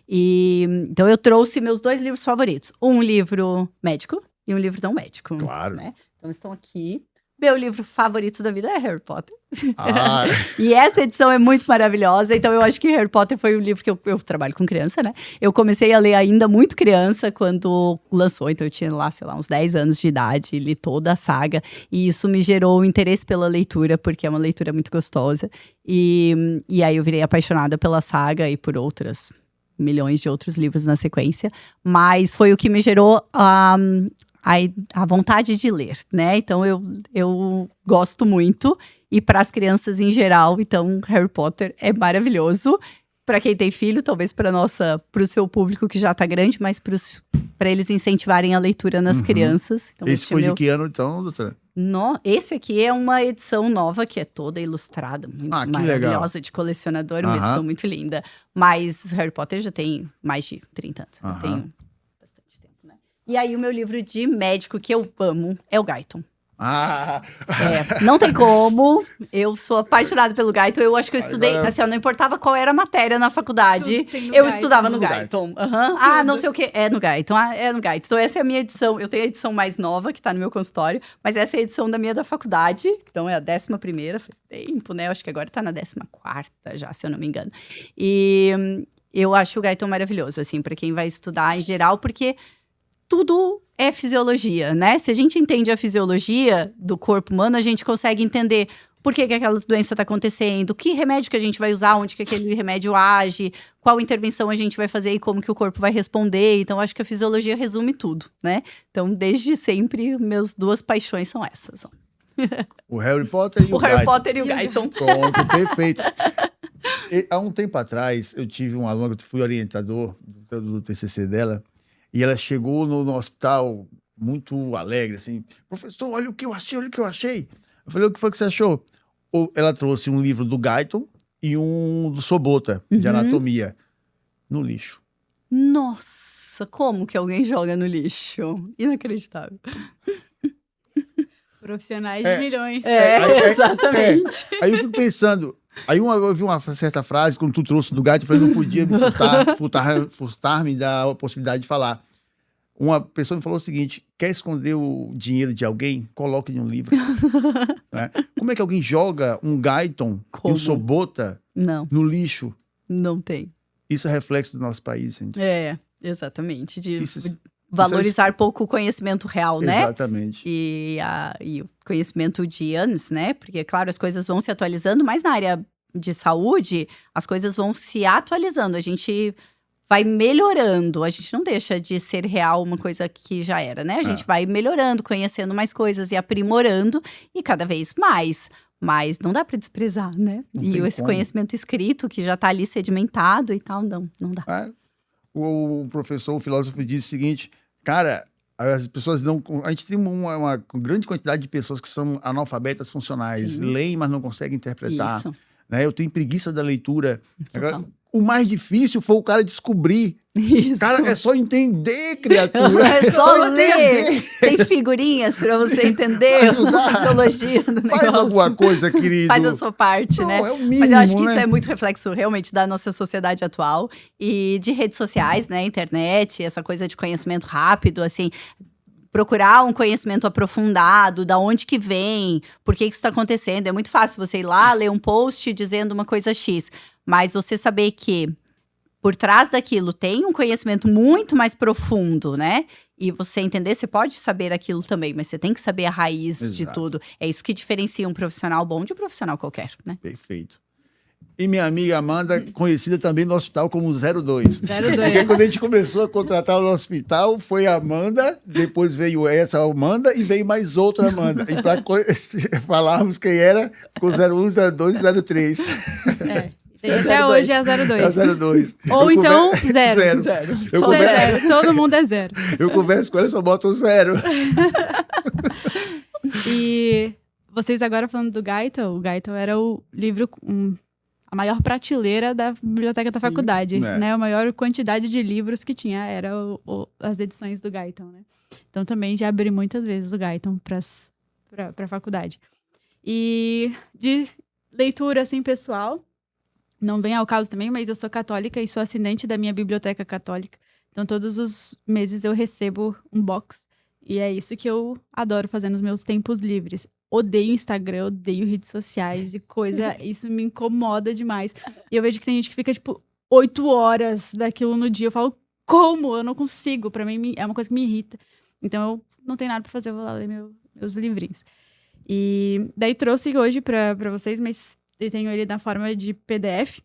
Então eu trouxe meus 2 livros favoritos. Um livro médico e um livro não médico. Claro. Né? Então estão aqui. Meu livro favorito da vida é Harry Potter. Ah. E essa edição é muito maravilhosa. Então eu acho que Harry Potter foi um livro que eu trabalho com criança, né? Eu comecei a ler ainda muito criança quando lançou. Então eu tinha lá, sei lá, uns 10 anos de idade. Li toda a saga. E isso me gerou um interesse pela leitura, porque é uma leitura muito gostosa. E aí eu virei apaixonada pela saga e por outras milhões de outros livros na sequência. Mas foi o que me gerou a vontade de ler, né? Então eu gosto muito, e para as crianças em geral, então Harry Potter é maravilhoso. Para quem tem filho, talvez para o seu público que já tá grande, mas para eles incentivarem a leitura nas crianças. Então, esse foi de que ano, então, doutora? Esse aqui é uma edição nova, que é toda ilustrada, muito maravilhosa, legal. De colecionador, uma edição muito linda. Mas Harry Potter já tem mais de 30 anos. Eu tenho bastante tempo, né? E aí o meu livro de médico que eu amo é o Guyton. Não tem como. Eu sou apaixonada pelo Guyton. Eu acho que eu estudei, assim, não importava qual era a matéria na faculdade, eu estudava no Guyton. Não sei o que. É no Guyton. É no Guyton. Então essa é a minha edição. Eu tenho a edição mais nova, que tá no meu consultório, mas essa é a edição da faculdade. Então é a 11ª, faz tempo, né? Eu acho que agora tá na 14ª já, se eu não me engano. E eu acho o Guyton maravilhoso, assim, pra quem vai estudar em geral, porque tudo é fisiologia, né? Se a gente entende a fisiologia do corpo humano, a gente consegue entender por que aquela doença está acontecendo, que remédio que a gente vai usar, onde que aquele remédio age, qual intervenção a gente vai fazer e como que o corpo vai responder. Então, acho que a fisiologia resume tudo, né? Então, desde sempre, meus 2 paixões são essas. O Harry Potter e o Harry Potter e o Guyton. Pronto, perfeito. Há um tempo atrás, eu tive uma aluna, eu fui orientador do TCC dela, e ela chegou no hospital muito alegre, assim, professor, olha o que eu achei. Eu falei, o que foi que você achou? Ela trouxe um livro do Guyton e um do Sobota, de anatomia, no lixo. Nossa, como que alguém joga no lixo? Inacreditável. Profissionais de milhões. Exatamente. Aí eu fico pensando, eu vi uma certa frase, quando tu trouxe do gato, eu falei, não podia me furtar-me da possibilidade de falar. Uma pessoa me falou o seguinte: quer esconder o dinheiro de alguém? Coloque em um livro. Né? Como é que alguém joga um Guyton e um Sobota no lixo? Não tem. Isso é reflexo do nosso país, gente. Exatamente. Valorizar pouco o conhecimento real, né? Exatamente. E o conhecimento de anos, né? Porque, claro, as coisas vão se atualizando, mas na área de saúde, as coisas vão se atualizando. A gente vai melhorando. A gente não deixa de ser real uma coisa que já era, né? A gente vai melhorando, conhecendo mais coisas e aprimorando, e cada vez mais. Mas não dá para desprezar, né? E esse conhecimento escrito, que já está ali sedimentado e tal, não dá. O professor, o filósofo, disse o seguinte: cara, as pessoas não... A gente tem uma grande quantidade de pessoas que são analfabetas funcionais. Sim. Leem, mas não conseguem interpretar. Isso. Né? Eu tenho preguiça da leitura. Agora, o mais difícil foi o cara descobrir. Isso. Cara, é só entender, criatura. É só ler. Tem figurinhas pra você entender a fisiologia do negócio. Faz alguma coisa, querido. Faz a sua parte, né? É o mínimo, mas eu acho que né? isso é muito reflexo realmente da nossa sociedade atual e de redes sociais, né? Internet, essa coisa de conhecimento rápido, assim... Procurar um conhecimento aprofundado, da onde que vem, por que isso está acontecendo. É muito fácil você ir lá, ler um post dizendo uma coisa X. Mas você saber que por trás daquilo tem um conhecimento muito mais profundo, né? E você entender, você pode saber aquilo também, mas você tem que saber a raiz de tudo. É isso que diferencia um profissional bom de um profissional qualquer, né? Perfeito. E minha amiga Amanda, conhecida também no hospital como 02. 02. Porque quando a gente começou a contratar no hospital, foi a Amanda, depois veio essa Amanda e veio mais outra Amanda. E para falarmos quem era, ficou 01, 02 e 03. E até hoje é a 02. É a 02. Ou então zero. Só zero. Todo mundo é zero. Eu converso com ela e só boto 0. E vocês agora falando do Guyton, o Guyton era o livro... a maior prateleira da biblioteca da faculdade, né? A maior quantidade de livros que tinha era as edições do Guyton, né? Então também já abri muitas vezes o Guyton para a faculdade. E de leitura, assim, pessoal, não vem ao caso também, mas eu sou católica e sou assinante da minha biblioteca católica. Então todos os meses eu recebo um box e é isso que eu adoro fazer nos meus tempos livres. Odeio Instagram, odeio redes sociais e coisa, isso me incomoda demais. E eu vejo que tem gente que fica, 8 horas daquilo no dia. Eu falo, como? Eu não consigo. Pra mim, é uma coisa que me irrita. Então, eu não tenho nada pra fazer, eu vou lá ler meus livrinhos. E daí trouxe hoje pra vocês, mas eu tenho ele na forma de PDF,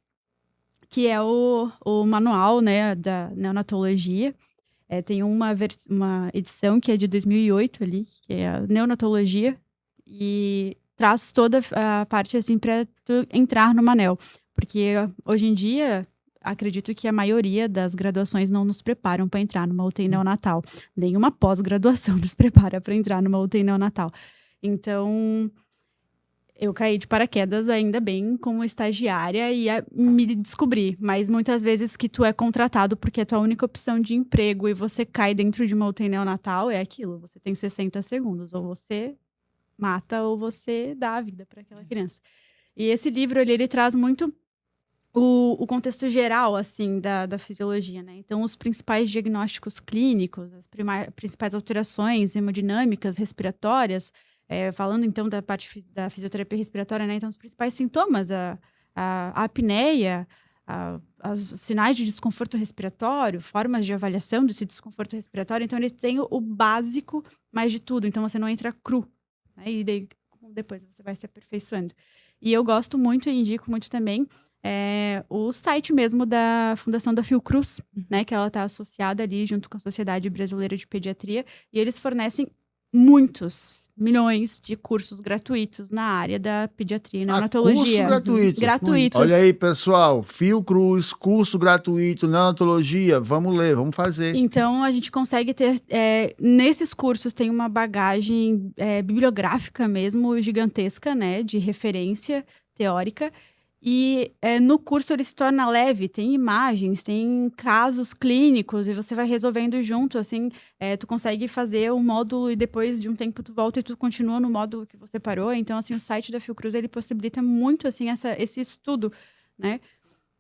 que é o manual, né, da neonatologia. Tem uma edição que é de 2008 ali, que é a neonatologia, e traz toda a parte, assim, para tu entrar no Manel. Porque hoje em dia, acredito que a maioria das graduações não nos preparam para entrar numa UTI neonatal. Nenhuma pós-graduação nos prepara para entrar numa UTI neonatal. Então, eu caí de paraquedas, ainda bem, como estagiária e me descobri. Mas muitas vezes que tu é contratado porque é tua única opção de emprego e você cai dentro de uma UTI neonatal, é aquilo. Você tem 60 segundos. Ou você mata ou você dá a vida para aquela criança. E esse livro, ele traz muito o contexto geral, assim, da fisiologia, né? Então, os principais diagnósticos clínicos, as principais alterações hemodinâmicas, respiratórias, falando, então, da parte da fisioterapia respiratória, né? Então, os principais sintomas, a apneia, os sinais de desconforto respiratório, formas de avaliação desse desconforto respiratório. Então, ele tem o básico mais de tudo. Então, você não entra cru. E daí, depois você vai se aperfeiçoando. E eu gosto muito e indico muito também o site mesmo da Fundação da Fiocruz, né? Que ela está associada ali junto com a Sociedade Brasileira de Pediatria. E eles fornecem muitos milhões de cursos gratuitos na área da pediatria e neonatologia. Curso gratuito. Olha aí, pessoal. Fiocruz, curso gratuito, neonatologia. Vamos ler, vamos fazer. Então, a gente consegue ter... nesses cursos tem uma bagagem bibliográfica mesmo gigantesca, né? De referência teórica. E no curso ele se torna leve, tem imagens, tem casos clínicos e você vai resolvendo junto, assim, tu consegue fazer um módulo e depois de um tempo tu volta e tu continua no módulo que você parou. Então, assim, o site da Fiocruz, ele possibilita muito, assim, esse estudo, né?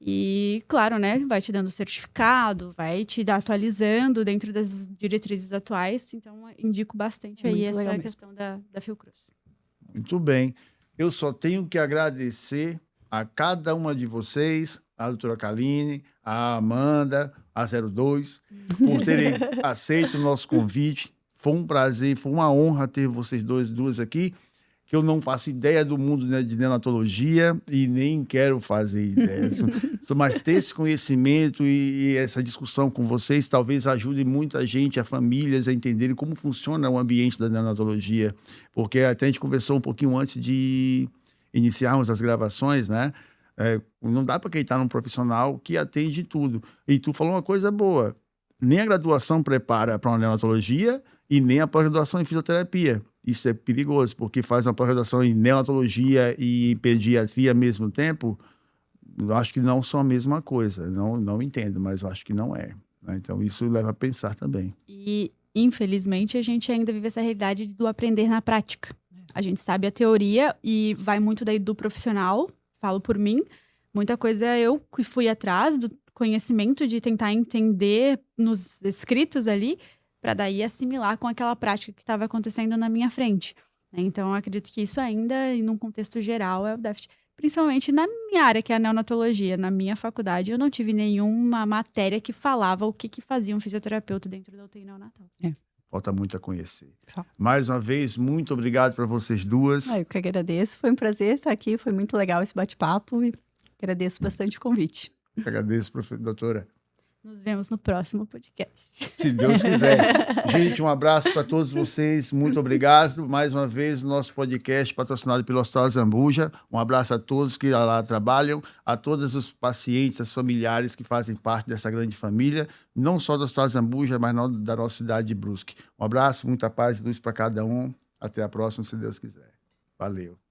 E, claro, né, vai te dando certificado, vai te atualizando dentro das diretrizes atuais. Então, indico bastante aí essa questão da Fiocruz. Muito bem. Eu só tenho que agradecer a cada uma de vocês, a doutora Kaline, a Amanda, a 02, por terem aceito o nosso convite. Foi um prazer, foi uma honra ter vocês duas aqui, que eu não faço ideia do mundo, né, de neonatologia e nem quero fazer ideia. Mas ter esse conhecimento e essa discussão com vocês talvez ajude muita gente, a famílias, a entenderem como funciona o ambiente da neonatologia. Porque até a gente conversou um pouquinho antes de iniciarmos as gravações, né? Não dá para acreditar num profissional que atende tudo. E tu falou uma coisa boa, nem a graduação prepara para uma neonatologia e nem a pós-graduação em fisioterapia. Isso é perigoso, porque faz uma pós-graduação em neonatologia e em pediatria ao mesmo tempo, eu acho que não são a mesma coisa. Não entendo, mas eu acho que não é. Né? Então, isso leva a pensar também. E, infelizmente, a gente ainda vive essa realidade do aprender na prática. A gente sabe a teoria e vai muito daí do profissional, falo por mim. Muita coisa eu que fui atrás do conhecimento de tentar entender nos escritos ali, para daí assimilar com aquela prática que estava acontecendo na minha frente. Então, eu acredito que isso ainda, num contexto geral, é o déficit. Principalmente na minha área, que é a neonatologia. Na minha faculdade, eu não tive nenhuma matéria que falava o que fazia um fisioterapeuta dentro da UTI neonatal. Falta muito a conhecer. Mais uma vez, muito obrigado para vocês duas. Eu que agradeço. Foi um prazer estar aqui. Foi muito legal esse bate-papo e agradeço bastante o convite. Agradeço, doutora. Nos vemos no próximo podcast. Se Deus quiser. Gente, um abraço para todos vocês. Muito obrigado. Mais uma vez, nosso podcast patrocinado pelo Hospital Zambuja. Um abraço a todos que lá trabalham, a todos os pacientes, os familiares que fazem parte dessa grande família, não só do Hospital Zambuja, mas não da nossa cidade de Brusque. Um abraço, muita paz e luz para cada um. Até a próxima, se Deus quiser. Valeu.